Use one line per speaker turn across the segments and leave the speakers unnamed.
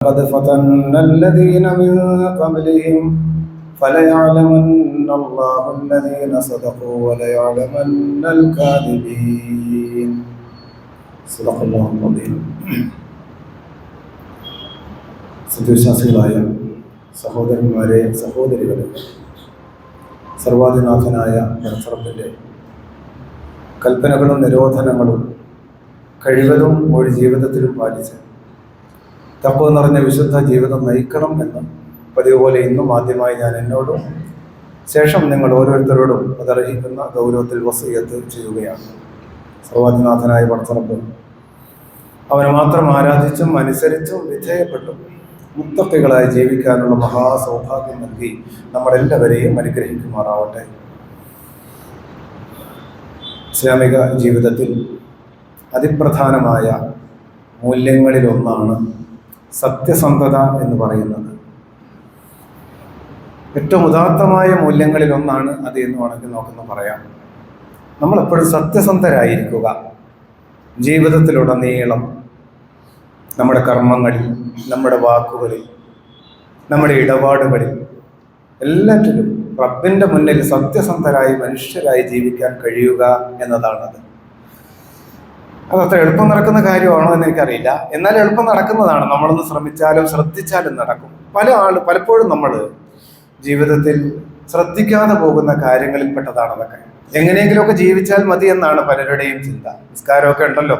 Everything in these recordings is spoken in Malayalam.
قد فتنا الذين من قبلهم فليعلمن الله الذين صدقوا وليعلمن الكاذبين. صدق الله العظيم. സത്യവിശ്വാസികളായ സഹോദരന്മാരെ, സഹോദരികളെ, സർവാധിനാഥനായ റബ്ബിന്റെ കൽപ്പനകളും നിരോധനങ്ങളും കഴിവതും ഒരു ജീവിതത്തിലും പാലിച്ച് തഖ്വ നിറഞ്ഞ വിശുദ്ധ ജീവിതം നയിക്കണം എന്ന് പതിവ് പോലെ ഇന്നും ആദ്യമായി ഞാൻ എന്നോടും ശേഷം നിങ്ങൾ ഓരോരുത്തരോടും അതർഹിക്കുന്ന ഗൗരവത്തിൽ വസിയത്ത് ചെയ്യുകയാണ്. സർവാധിനാഥനായ റബ്ബ് അവനെ മാത്രം ആരാധിച്ചും അനുസരിച്ചും വിധേയപ്പെട്ടും മുത്തഖികളായി ജീവിക്കാനുള്ള മഹാസൗഭാഗ്യം നൽകി നമ്മളെല്ലാവരെയും അനുഗ്രഹിക്കുമാറാവട്ടെ. ഇസ്ലാമിക ജീവിതത്തിൽ അതിപ്രധാനമായ മൂല്യങ്ങളിലൊന്നാണ് സത്യസന്ധത എന്ന് പറയുന്നത്. ഏറ്റവും ഉദാത്തമായ മൂല്യങ്ങളിലൊന്നാണ് അത് എന്ന് വേണമെങ്കിൽ നമുക്കൊന്ന് പറയാം. നമ്മളെപ്പോഴും സത്യസന്ധരായിരിക്കുക. ജീവിതത്തിലുടനീളം നമ്മുടെ കർമ്മങ്ങളിൽ, നമ്മുടെ വാക്കുകളിൽ, നമ്മുടെ ഇടപാടുകളിൽ എല്ലാറ്റിലും റബ്ബിൻ്റെ മുന്നിൽ സത്യസന്ധരായി മനുഷ്യരായി ജീവിക്കാൻ കഴിയുക എന്നതാണത്. അതത്ര എളുപ്പം നടക്കുന്ന കാര്യമാണോ എന്ന് എനിക്കറിയില്ല. എന്നാൽ എളുപ്പം നടക്കുന്നതാണ്. നമ്മളൊന്ന് ശ്രമിച്ചാലും ശ്രദ്ധിച്ചാലും നടക്കും. പലപ്പോഴും നമ്മൾ ജീവിതത്തിൽ ശ്രദ്ധിക്കാതെ പോകുന്ന കാര്യങ്ങളിൽപ്പെട്ടതാണ് അതൊക്കെ. എങ്ങനെയെങ്കിലുമൊക്കെ ജീവിച്ചാൽ മതി എന്നാണ് പലരുടെയും ചിന്ത. നിസ്കാരമൊക്കെ ഉണ്ടല്ലോ,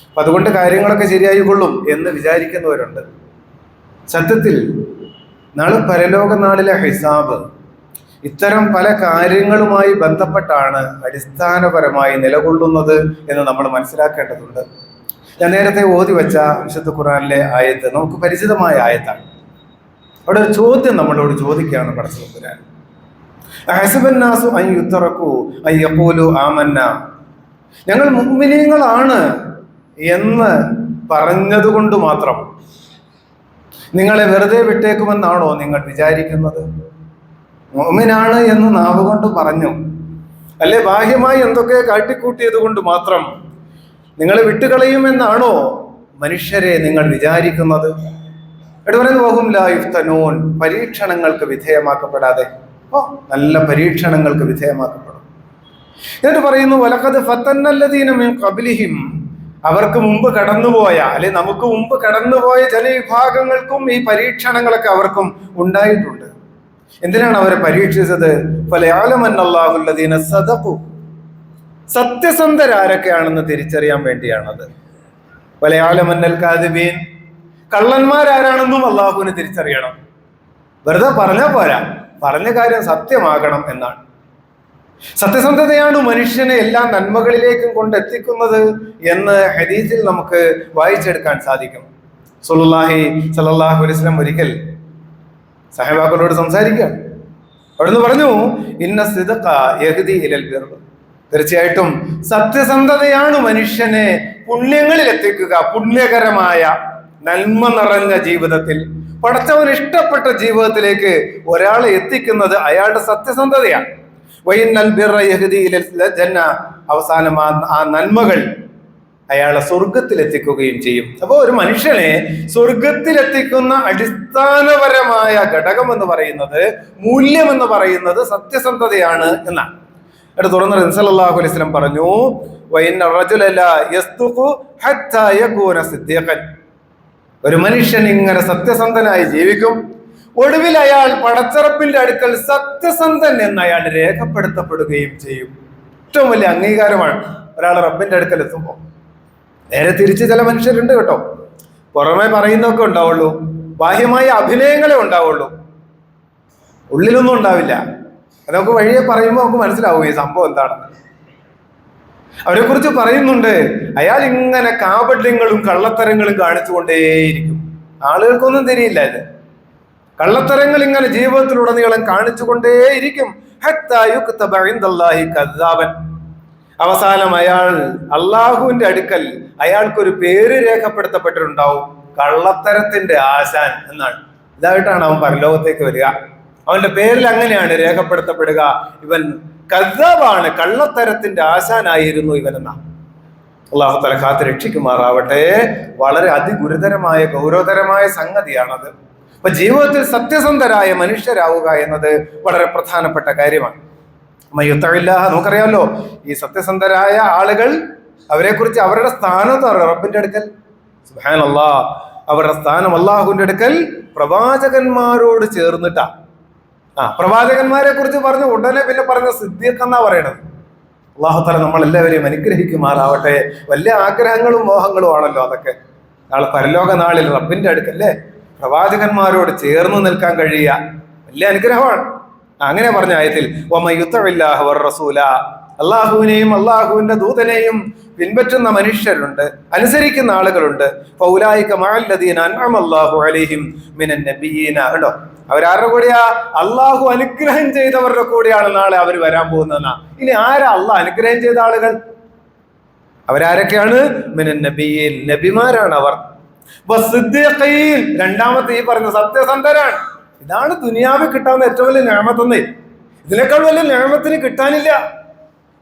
അപ്പം അതുകൊണ്ട് കാര്യങ്ങളൊക്കെ ശരിയായിക്കൊള്ളും എന്ന് വിചാരിക്കുന്നവരുണ്ട്. സത്യത്തിൽ നാളെ പരലോക നാളിലെ ഹിസാബ് ഇത്തരം പല കാര്യങ്ങളുമായി ബന്ധപ്പെട്ടാണ് അടിസ്ഥാനപരമായി നിലകൊള്ളുന്നത് എന്ന് നമ്മൾ മനസ്സിലാക്കേണ്ടതുണ്ട്. ഞാൻ നേരത്തെ ഓതി വെച്ച വിശുദ്ധ ഖുർആനിലെ ആയത്ത് നമുക്ക് പരിചിതമായ ആയത്താണ്. അവിടെ ഒരു ചോദ്യം നമ്മളോട് ചോദിക്കുകയാണ് പടച്ചവൻ ഖുർആൻ. അഹ്സബന്നാസു അൻ യുത്രകൂ അൻ യഖൂലു ആമന്നാ, ഞങ്ങൾ മുഅ്മിനീങ്ങളാണ് എന്ന് പറഞ്ഞതുകൊണ്ട് മാത്രം നിങ്ങളെ വെറുതെ വിട്ടേക്കുമെന്നാണോ നിങ്ങൾ വിചാരിക്കുന്നത്? മുഅ്മിനാണ് എന്ന് നാവ് കൊണ്ട് പറഞ്ഞു, അല്ലെ ബാഹ്യമായി എന്തൊക്കെ കാട്ടിക്കൂട്ടിയത് കൊണ്ട് മാത്രം നിങ്ങളെ വിട്ടുകളയുമെന്നാണോ മനുഷ്യരെ നിങ്ങൾ വിചാരിക്കുന്നത്? വഹും ലാ യുഫ്തനൂൻ, പരീക്ഷണങ്ങൾക്ക് വിധേയമാക്കപ്പെടാതെ. നല്ല പരീക്ഷണങ്ങൾക്ക് വിധേയമാക്കപ്പെടും. എന്നിട്ട് പറയുന്നു വലഖദ് ഫതന്നല്ലദീന മിൻ ഖബ്ലിഹിം, അവർക്ക് മുമ്പ് കടന്നുപോയ, അല്ലെ നമുക്ക് മുമ്പ് കടന്നുപോയ ജനവിഭാഗങ്ങൾക്കും ഈ പരീക്ഷണങ്ങളൊക്കെ അവർക്കും ഉണ്ടായിട്ടുണ്ട്. എന്തിനാണ് അവരെ പരീക്ഷിച്ചത്? ഫലയഅലമന്നല്ലാഹുല്ലദീന സദഖു, സത്യസന്ധരാരൊക്കെയാണെന്ന് തിരിച്ചറിയാൻ വേണ്ടിയാണത്. ഫലയഅലമന്നൽ കാദിബീൻ, കള്ളന്മാരാരാണെന്നും അള്ളാഹുവിന് തിരിച്ചറിയണം. വെറുതെ പറഞ്ഞാൽ പോരാ, പറഞ്ഞ കാര്യം സത്യമാകണം എന്നാണ്. സത്യസന്ധതയാണ് മനുഷ്യനെ എല്ലാ നന്മകളിലേക്കും കൊണ്ടെത്തിക്കുന്നത് എന്ന് ഹദീസിൽ നമുക്ക് വായിച്ചെടുക്കാൻ സാധിക്കും. റസൂലുള്ളാഹി സ്വല്ലല്ലാഹു അലൈഹി വസല്ലം ഒരിക്കൽ സഹബാക്കളോട് സംസാരിക്കുക. അവിടുന്ന് പറഞ്ഞു, ഇന്ന സിദ്ഖ യഹ്ദി ഇലൽ ബിർ, തീർച്ചയായിട്ടും സത്യസന്ധതയാണ് മനുഷ്യനെ പുണ്യങ്ങളിൽ എത്തിക്കുക. പുണ്യകരമായ നന്മ നിറഞ്ഞ ജീവിതത്തിൽ, പടച്ചവൻ ഇഷ്ടപ്പെട്ട ജീവിതത്തിലേക്ക് ഒരാളെ എത്തിക്കുന്നത് അയാളുടെ സത്യസന്ധതയാണ്. വഇന്നൽ ബിർറ യഹ്ദി ഇലൽ ജന്ന, അവസാനം ആ നന്മകൾ അയാളെ സ്വർഗത്തിലെത്തിക്കുകയും ചെയ്യും. അപ്പോൾ ഒരു മനുഷ്യനെ സ്വർഗത്തിലെത്തിക്കുന്ന അടിസ്ഥാനപരമായ ഘടകം എന്ന് പറയുന്നത്, മൂല്യം എന്ന് പറയുന്നത് സത്യസന്ധതയാണ് എന്നാണ്. എന്നിട്ട് തുറന്ന് നബി സല്ലല്ലാഹു അലൈഹി വസല്ലം പറഞ്ഞു, വഇന്ന റജുല ലാ യസ്തുഖു ഹത്താ യകൂന സിദ്ദീഖൻ, ഒരു മനുഷ്യൻ ഇങ്ങനെ സത്യസന്ധനായി ജീവിക്കും, ഒടുവിൽ അയാൾ പടച്ചറപ്പിന്റെ അടുക്കൽ സത്യസന്ധൻ എന്ന് അയാൾ രേഖപ്പെടുത്തപ്പെടുകയും ചെയ്യും. ഏറ്റവും വലിയ അംഗീകാരമാണ് ഒരാൾ റബ്ബിന്റെ അടുക്കൽ എത്തുമ്പോൾ. നേരെ തിരിച്ച് ചില മനുഷ്യരുണ്ട് കേട്ടോ, പുറമെ പറയുന്നതൊക്കെ ഉണ്ടാവുള്ളൂ, ബാഹ്യമായ അഭിനയങ്ങളെ ഉണ്ടാവുള്ളൂ, ഉള്ളിലൊന്നും ഉണ്ടാവില്ല. അത് നമുക്ക് വഴിയെ പറയുമ്പോൾ നമുക്ക് മനസ്സിലാവും ഈ സംഭവം എന്താണെന്ന്. അവരെ കുറിച്ച് പറയുന്നുണ്ട്, അയാൾ ഇങ്ങനെ കാപട്യങ്ങളും കള്ളത്തരങ്ങളും കാണിച്ചുകൊണ്ടേയിരിക്കും. ആളുകൾക്കൊന്നും തിരിയില്ല ഇത്. കള്ളത്തരങ്ങൾ ഇങ്ങനെ ജീവിതത്തിലുടനീളം കാണിച്ചുകൊണ്ടേയിരിക്കും. ഹത്താ യുക്തബ ഇൻദല്ലാഹി കദ്ദാബൻ, അവസാനം അയാൾ അള്ളാഹുവിന്റെ അടുക്കൽ അയാൾക്കൊരു പേര് രേഖപ്പെടുത്തപ്പെട്ടിട്ടുണ്ടാവും, കള്ളത്തരത്തിന്റെ ആശാൻ എന്നാണ്. ഇതായിട്ടാണ് അവൻ പരലോകത്തേക്ക് വരിക. അവന്റെ പേരിൽ അങ്ങനെയാണ് രേഖപ്പെടുത്തപ്പെടുക, ഇവൻ കദ്ദാബാണ്, കള്ളത്തരത്തിന്റെ ആശാനായിരുന്നു ഇവനെന്നാ. അള്ളാഹു തആല കാത്ത് രക്ഷിക്കുമാറാവട്ടെ. വളരെ അതിഗുരുതരമായ ഗൗരവതരമായ സംഗതിയാണത്. അപ്പൊ ജീവിതത്തിൽ സത്യസന്ധരായ മനുഷ്യരാവുക എന്നത് വളരെ പ്രധാനപ്പെട്ട കാര്യമാണ്. നമുക്കറിയാമല്ലോ, ഈ സത്യസന്ധരായ ആളുകൾ, അവരെ കുറിച്ച് അവരുടെ സ്ഥാനം റബ്ബിന്റെ അടുക്കൽ, സുബ്ഹാനല്ലാഹ്, അവരുടെ സ്ഥാനം അള്ളാഹുവിന്റെ അടുക്കൽ പ്രവാചകന്മാരോട് ചേർന്നിട്ടാ. പ്രവാചകന്മാരെ കുറിച്ച് പറഞ്ഞു ഉടനെ പിന്നെ പറഞ്ഞ സിദ്ദീഖ് എന്നാ പറയണത്. അള്ളാഹു തആല നമ്മളെല്ലാവരെയും അനുഗ്രഹിക്കുമാറാവട്ടെ. വലിയ ആഗ്രഹങ്ങളും മോഹങ്ങളും ആണല്ലോ അതൊക്കെ. നാളെ പരലോക നാളിൽ റബ്ബിന്റെ അടുക്കല്ലേ പ്രവാചകന്മാരോട് ചേർന്ന് നിൽക്കാൻ കഴിയുക വലിയ അനുഗ്രഹമാണ്. അങ്ങനെ പറഞ്ഞ ആയത്തിൽ അള്ളാഹുവിനെയും അള്ളാഹുവിന്റെ ദൂതനെയും പിൻപറ്റുന്ന മനുഷ്യരുണ്ട്, അനുസരിക്കുന്ന ആളുകളുണ്ട്. കണ്ടോ, അവരാരുടെ കൂടെയാ? അള്ളാഹു അനുഗ്രഹം ചെയ്തവരുടെ കൂടെയാണ് നാളെ അവർ വരാൻ പോകുന്നതെന്നാ. ഇനി ആരാ അള്ളാഹ് അനുഗ്രഹം ചെയ്ത ആളുകൾ? അവരാരൊക്കെയാണ്? മിനൻ നബിയീൻ, നബിമാരാണ് അവർ. രണ്ടാമത്തെ ഈ പറഞ്ഞ സത്യസന്ധരാണ്. ഇതാണ് ദുനിയാവിൽ കിട്ടാവുന്ന ഏറ്റവും വലിയ നിഅമത്തെന്നേ. ഇതിനേക്കാൾ വലിയ നിഅമത്തിന് കിട്ടാനില്ല.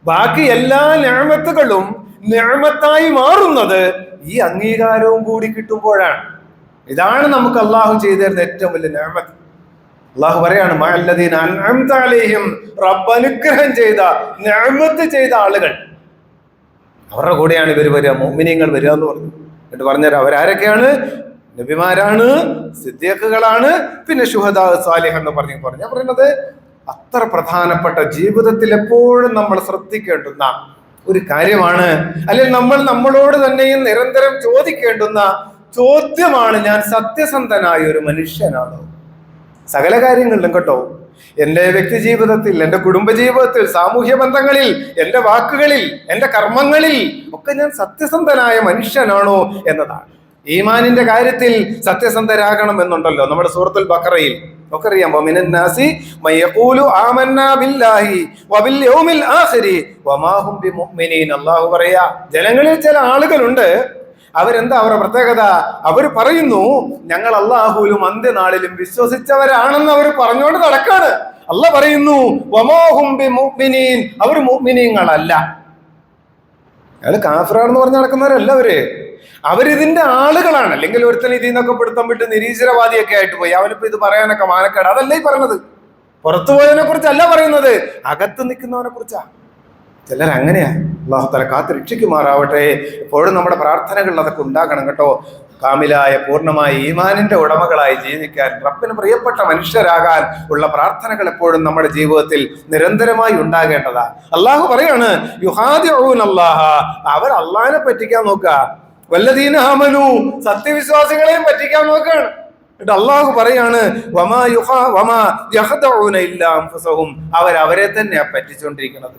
ബാക്കി എല്ലാ നിഅമത്തുകളും നിഅമത്തായി മാറുന്നത് ഈ അംഗീകാരവും കൂടി കിട്ടുമ്പോഴാണ്. ഇതാണ് നമുക്ക് അള്ളാഹു ചെയ്തു തരുന്ന ഏറ്റവും വലിയ നിഅമത്ത്. അള്ളാഹു പറയാണ്, മഅല്ലദീന അൻഅംത അലൈഹിം, റബ്ബ് അനുഗ്രഹം ചെയ്ത, നിഅമത്ത് ചെയ്ത ആളുകൾ, അവരുടെ കൂടെയാണ് ഇവർ വരിക, മുഅ്മിനീങ്ങൾ വരിക എന്ന് പറഞ്ഞു. എന്നിട്ട് പറഞ്ഞുതരാം അവരാരൊക്കെയാണ്? നബിമാരാണ്, സിദ്ദീഖുകളാണ്, പിന്നെ ശുഹദാ, സാലിഹ് എന്ന് പറയുന്നത് അത്ര പ്രധാനപ്പെട്ട, ജീവിതത്തിൽ എപ്പോഴും നമ്മൾ ശ്രദ്ധിക്കേണ്ടുന്ന ഒരു കാര്യമാണ്. അല്ലെങ്കിൽ നമ്മൾ നമ്മളോട് തന്നെയും നിരന്തരം ചോദിക്കേണ്ടുന്ന ചോദ്യമാണ്, ഞാൻ സത്യസന്ധനായ ഒരു മനുഷ്യനാണോ? സകല കാര്യങ്ങളിലും കേട്ടോ, എൻ്റെ വ്യക്തി ജീവിതത്തിൽ, എൻ്റെ കുടുംബ ജീവിതത്തിൽ, സാമൂഹ്യ ബന്ധങ്ങളിൽ, എൻ്റെ വാക്കുകളിൽ, എൻ്റെ കർമ്മങ്ങളിൽ ഒക്കെ ഞാൻ സത്യസന്ധനായ മനുഷ്യനാണോ എന്നതാണ്. ഈമാനിന്റെ കാര്യത്തിൽ സത്യസന്ധരാകണം എന്നുണ്ടല്ലോ നമ്മുടെ സൂറത്തുൽ ബഖറയിൽ നമുക്കറിയാം. അല്ലാഹു പറയാ, ജനങ്ങളിൽ ചില ആളുകളുണ്ട്, അവരെന്താ അവരുടെ പ്രത്യേകത? അവർ പറയുന്നു, ഞങ്ങൾ അല്ലാഹുവിലും അന്ത്യനാളിലും വിശ്വസിച്ചവരാണെന്ന് അവർ പറഞ്ഞുകൊണ്ട് നടക്കാണ്. അല്ലാഹു പറയുന്നു, വമാഹും ബിമുഅ്മിനീൻ, അവർ മുഅ്മിനീങ്ങളല്ല. അയാൾ കാഫിറാണെന്ന് പറഞ്ഞ് നടക്കുന്നവരല്ല അവരിതിന്റെ ആളുകളാണ്. അല്ലെങ്കിൽ ഒരുത്തൻ ഇതിൽ നിന്നൊക്കെ പിടുത്തം വിട്ട് നിരീശ്വരവാദിയൊക്കെ ആയിട്ട് പോയി, അവനിപ്പോ ഇത് പറയാനൊക്കെ മാനക്കേട്. അതല്ല ഈ പറഞ്ഞത്. പുറത്തു പോയതിനെ കുറിച്ചല്ല പറയുന്നത്, അകത്ത് നിൽക്കുന്നവനെ കുറിച്ചാ. ചിലർ അങ്ങനെയാ. അല്ലാഹു തആല കാത്ത് രക്ഷിക്കുമാറാവട്ടെ. എപ്പോഴും നമ്മുടെ പ്രാർത്ഥനകളിൽ അതൊക്കെ ഉണ്ടാകണം കേട്ടോ. കാമിലായ, പൂർണ്ണമായ ഈമാനിന്റെ ഉടമകളായി ജീവിക്കാൻ, റബ്ബിന് പ്രിയപ്പെട്ട മനുഷ്യരാകാൻ ഉള്ള പ്രാർത്ഥനകൾ എപ്പോഴും നമ്മുടെ ജീവിതത്തിൽ നിരന്തരമായി ഉണ്ടാകേണ്ടതാ. അള്ളാഹു പറയാണ്, യുഹാദിഊന അല്ലാഹ, അവർ അള്ളാഹിനെ പറ്റിക്കാൻ നോക്കുക. വല്ലദീന ആമനൂ, സത്യവിശ്വാസികളെയും പറ്റിക്കാൻ നോക്കുകയാണ്. എന്നിട്ട് അള്ളാഹു പറയാണ്, അവരെ തന്നെയാ പറ്റിച്ചുകൊണ്ടിരിക്കുന്നത്.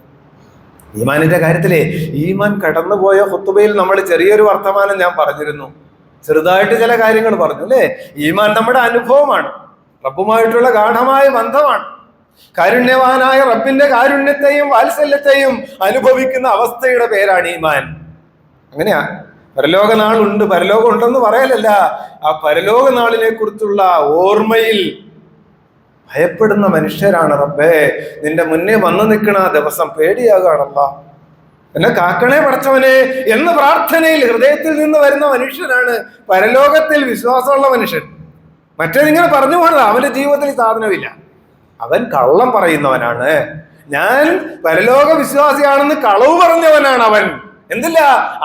ഈമാനിന്റെ കാര്യത്തിലെ ഈമാൻ കടന്നുപോയ ഖുതുബയിൽ നമ്മൾ ചെറിയൊരു വർത്തമാനം ഞാൻ പറഞ്ഞിരുന്നു. ചെറുതായിട്ട് ചില കാര്യങ്ങൾ പറഞ്ഞു അല്ലേ. ഈമാൻ നമ്മുടെ അനുഭവമാണ്, റബ്ബുമായിട്ടുള്ള ഗാഢമായ ബന്ധമാണ്. കാരുണ്യവാനായ റബ്ബിന്റെ കാരുണ്യത്തെയും വാത്സല്യത്തെയും അനുഭവിക്കുന്ന അവസ്ഥയുടെ പേരാണ് ഈമാൻ. അങ്ങനെയാ. പരലോക നാളുണ്ട്, പരലോകം ഉണ്ടെന്ന് പറയലല്ല, ആ പരലോക നാളിനെ കുറിച്ചുള്ള ഓർമ്മയിൽ ഭയപ്പെടുന്ന മനുഷ്യരാണ്. റബ്ബേ, നിന്റെ മുന്നേ വന്നു നിൽക്കണ ആ ദിവസം പേടിയാകാണല്ല, എന്നെ കാക്കണേ പടച്ചവനെ എന്ന പ്രാർത്ഥനയിൽ ഹൃദയത്തിൽ നിന്ന് വരുന്ന മനുഷ്യനാണ് പരലോകത്തിൽ വിശ്വാസമുള്ള മനുഷ്യൻ. മറ്റേതിങ്ങനെ പറഞ്ഞു പോകണത്, അവന്റെ ജീവിതത്തിൽ സാധനമില്ല, അവൻ കള്ളം പറയുന്നവനാണ്. ഞാൻ പരലോക വിശ്വാസിയാണെന്ന് കളവ് പറഞ്ഞവനാണ് അവൻ. എന്തില്ല,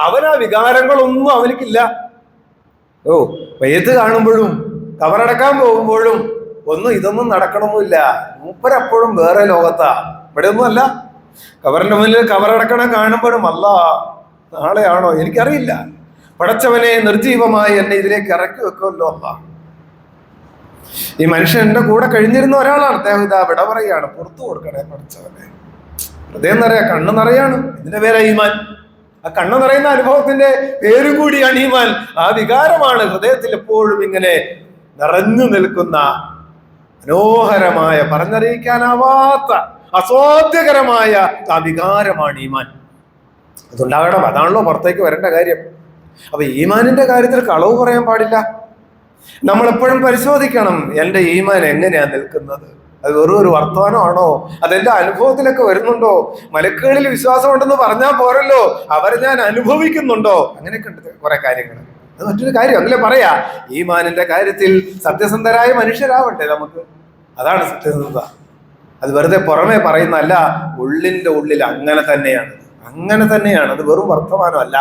അവനാ വികാരങ്ങളൊന്നും അവനിക്കില്ല. വയ്യത്ത് കാണുമ്പോഴും കബറടക്കാൻ പോകുമ്പോഴും ഇതൊന്നും നടക്കണമെന്നില്ല. മൂപ്പരെപ്പോഴും വേറെ ലോകത്താ, ഇവിടെ ഒന്നും അല്ല. കബറിന്റെ മുന്നിൽ കബറടക്കണ കാണുമ്പോഴും അല്ലാ, നാളെയാണോ എനിക്കറിയില്ല, പടച്ചവനെ നിർജീവമായി എന്നെ ഇതിലേക്ക് ഇറക്കി വെക്കുമല്ലോ അല്ലാ. ഈ മനുഷ്യൻ എന്റെ കൂടെ കഴിഞ്ഞിരുന്ന ഒരാളാണ്. അദ്ദേഹം ഇതാ വിട പറയാണ്, പുറത്തു കൊടുക്കണേ പടച്ചവനെ. ഹൃദയം നിറയാ, കണ്ണ് നിറയാണ്. ഇതിന്റെ പേരാ ഈമാൻ. ആ കണ്ണ് നിറയുന്ന അനുഭവത്തിന്റെ പേരും കൂടിയാണ് ഈമാൻ. ആ വികാരമാണ് ഹൃദയത്തിൽ എപ്പോഴും ഇങ്ങനെ നിറഞ്ഞു നിൽക്കുന്ന മനോഹരമായ, പറഞ്ഞറിയിക്കാനാവാത്ത, അസാധ്യകരമായ ആ വികാരമാണ് ഈമാൻ. അതുണ്ടാകണം. അതാണല്ലോ പുറത്തേക്ക് വരേണ്ട കാര്യം. അപ്പൊ ഈമാനിന്റെ കാര്യത്തിൽ കളവ് പറയാൻ പാടില്ല. നമ്മളെപ്പോഴും പരിശോധിക്കണം, എൻ്റെ ഈമാൻ എങ്ങനെയാ നിൽക്കുന്നത്. അത് വെറും ഒരു വർത്തമാനമാണോ? അതെന്റെ അനുഭവത്തിലൊക്കെ വരുന്നുണ്ടോ? മലക്കുകളിൽ വിശ്വാസമുണ്ടെന്ന് പറഞ്ഞാൽ പോരല്ലോ, അവരെ ഞാൻ അനുഭവിക്കുന്നുണ്ടോ? അങ്ങനെയൊക്കെ ഉണ്ട് കുറെ കാര്യങ്ങൾ. അത് മറ്റൊരു കാര്യം. അങ്ങനെ പറയാ, ഈമാനിന്റെ കാര്യത്തിൽ സത്യസന്ധരായ മനുഷ്യരാവട്ടെ നമുക്ക്. അതാണ് സത്യസന്ധത. അത് വെറുതെ പുറമെ പറയുന്നതല്ല, ഉള്ളിന്റെ ഉള്ളിൽ അങ്ങനെ തന്നെയാണ്. അങ്ങനെ തന്നെയാണ്. അത് വെറും വർത്തമാനമല്ല.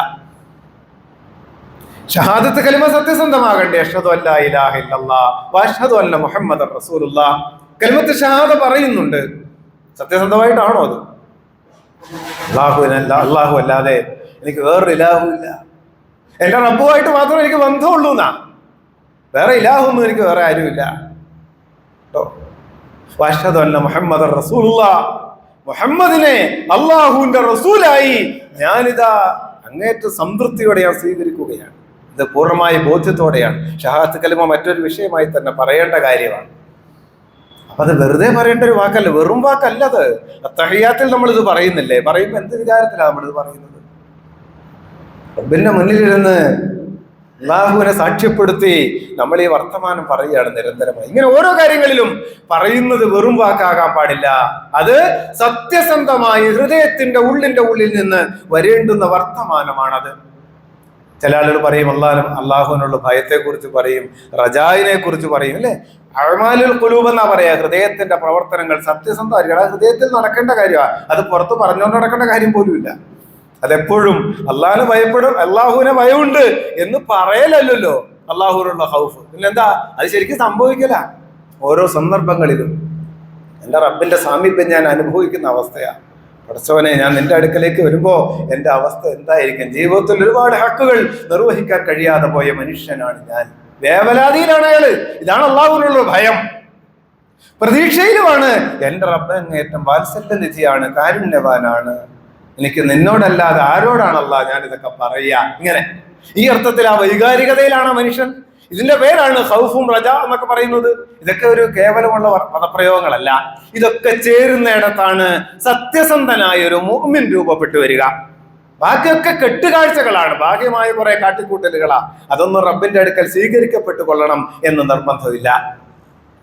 ഷഹാദത്ത് കലിമ സത്യസന്ധമാകണ്ടേ. അഷ്ഹദു അല്ലാ ഇലാഹ ഇല്ലല്ലാഹ് വഅഷ്ഹദു അന്ന മുഹമ്മദൻ റസൂലുള്ളാഹ്. കലിമത്ത് ഷഹാദ പറയുന്നുണ്ട്. സത്യസന്ധമായിട്ടാണോ അത്? അല്ലാഹു അല്ലാതെ എനിക്ക് വേറൊരു ഇലാഹും ഇല്ല. എന്റെ റബ്ബുമായിട്ട് മാത്രമേ എനിക്ക് ബന്ധമുള്ളൂ എന്നാ. വേറെ ഇലാഹൊന്നും എനിക്ക് വേറെ ആരുമില്ല കേട്ടോ. വഅഷ്ഹദു അന്ന മുഹമ്മദൻ റസൂലുള്ളാഹ്. മുഹമ്മദിനെ അള്ളാഹുവിന്റെ റസൂലായി ഞാനിതാ അങ്ങേറ്റ സംതൃപ്തിയോടെ ഞാൻ സ്വീകരിക്കുകയാണ്. ഇത് പൂർണ്ണമായ ബോധ്യത്തോടെയാണ്. ഷഹാദത്ത് കലിമ മറ്റൊരു വിഷയമായി തന്നെ പറയേണ്ട കാര്യമാണ്. അപ്പൊ അത് വെറുതെ പറയേണ്ട ഒരു വാക്കല്ല, വെറും വാക്കല്ല അത്. തഹിയ്യാത്തിൽ നമ്മളിത് പറയുന്നില്ലേ? പറയുമ്പോൾ എന്ത് വിചാരത്തിലാണ് നമ്മളിത് പറയുന്നത്? റബ്ബിന്റെ മുന്നിലിരുന്ന് അല്ലാഹുവിനെ സാക്ഷ്യപ്പെടുത്തി നമ്മൾ ഈ വർത്തമാനം പറയുകയാണ് നിരന്തരമായി. ഇങ്ങനെ ഓരോ കാര്യങ്ങളിലും പറയുന്നത് വെറും വാക്കാകാൻ പാടില്ല. അത് സത്യസന്ധമായി ഹൃദയത്തിന്റെ ഉള്ളിന്റെ ഉള്ളിൽ നിന്ന് വരേണ്ടുന്ന വർത്തമാനമാണത്. ചില ആളുകൾ പറയും അള്ളാഹുവിനുള്ള ഭയത്തെക്കുറിച്ച് പറയും, റജായിനെ കുറിച്ച് പറയും, അല്ലെ? അഅ്മാലുൽ ഖുലൂബ് എന്നാ പറയാ. ഹൃദയത്തിന്റെ പ്രവർത്തനങ്ങൾ സത്യസന്ധമായിരിക്കണം. അത് ഹൃദയത്തിൽ നടക്കേണ്ട കാര്യമാണ്. അത് പുറത്ത് പറഞ്ഞുകൊണ്ട് നടക്കേണ്ട കാര്യം പോലും ഇല്ല. അതെപ്പോഴും അള്ളാഹിനെ ഭയപ്പെടും, അള്ളാഹുവിനെ ഭയമുണ്ട് എന്ന് പറയലല്ലോ അള്ളാഹുവിനുള്ള ഹൗഫ്. പിന്നെന്താ? അത് ശരിക്കും സംഭവിക്കല. ഓരോ സന്ദർഭങ്ങളിലും എൻ്റെ റബ്ബിന്റെ സാമീപ്യം ഞാൻ അനുഭവിക്കുന്ന അവസ്ഥയാണ്. പടച്ചവനെ, ഞാൻ നിന്റെ അടുക്കലേക്ക് വരുമ്പോ എൻ്റെ അവസ്ഥ എന്തായിരിക്കും? ജീവിതത്തിൽ ഒരുപാട് ഹക്കുകൾ നിർവഹിക്കാൻ കഴിയാതെ പോയ മനുഷ്യനാണ് ഞാൻ. വേവലാതിയിലാണ് അയാള്. ഇതാണ് അള്ളാഹുവിനുള്ള ഭയം. പ്രതീക്ഷയിലുമാണ്. എൻ്റെ റബ്ബ് അങ്ങേറ്റം വാത്സല്യനിധിയാണ്, കാരുണ്യവാനാണ്. എനിക്ക് നിന്നോടല്ലാതെ ആരോടാണല്ല ഞാൻ ഇതൊക്കെ പറയാ? ഇങ്ങനെ ഈ അർത്ഥത്തിൽ ആ വൈകാരികതയിലാണ് മനുഷ്യൻ. ഇതിന്റെ പേരാണ് ഖൗഫും റജ എന്നൊക്കെ പറയുന്നത്. ഇതൊക്കെ ഒരു കേവലമുള്ള പദപ്രയോഗങ്ങളല്ല. ഇതൊക്കെ ചേരുന്നിടത്താണ് സത്യസന്ധനായ ഒരു മുഅ്മിൻ രൂപപ്പെട്ടു വരിക. ബാക്കിയൊക്കെ കെട്ടുകാഴ്ചകളാണ്, ഭാഗ്യമായ കുറെ കാട്ടിക്കൂട്ടലുകളാ. അതൊന്നും റബ്ബിന്റെ അടുക്കൽ സ്വീകരിക്കപ്പെട്ടു കൊള്ളണം എന്ന് നിർബന്ധമില്ല.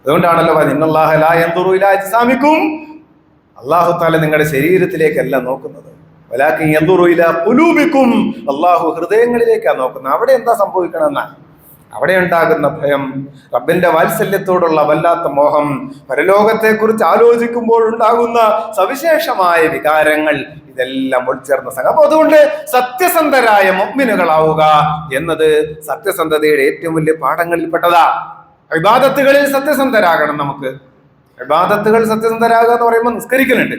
അതുകൊണ്ടാണല്ലോ ഇന്നല്ലാഹ ലാ യൻദുറു ഇലാ അജ്സാമിക്കും. അല്ലാഹു തആല നിങ്ങളുടെ ശരീരത്തിലേക്കല്ല നോക്കുന്നത്, വലാകിൻ യൻദുറു ഇലാ ഖുലൂബിക്കും. അല്ലാഹു ഹൃദയങ്ങളിലേക്കാണ് നോക്കുന്നത്. അവിടെ എന്താ സംഭവിക്കണമെന്നാ? അവിടെ ഉണ്ടാകുന്ന ഭയം, റബ്ബിന്റെ വാത്സല്യത്തോടുള്ള വല്ലാത്ത മോഹം, പരലോകത്തെക്കുറിച്ച് ആലോചിക്കുമ്പോൾ ഉണ്ടാകുന്ന സവിശേഷമായ വികാരങ്ങൾ, ഇതെല്ലാം ഉൾച്ചേർന്ന സംഘം. അപ്പൊ അതുകൊണ്ട് സത്യസന്ധരായ മുഅ്മിനുകളാവുക എന്നത് സത്യസന്ധതയുടെ ഏറ്റവും വലിയ പാഠങ്ങളിൽപ്പെട്ടതാ. ഇബാദത്തുകളിൽ സത്യസന്ധരാകണം. നമുക്ക് ഇബാദത്തുകൾ സത്യസന്ധരാകുക എന്ന് പറയുമ്പോൾ നിസ്കരിക്കുന്നുണ്ട്,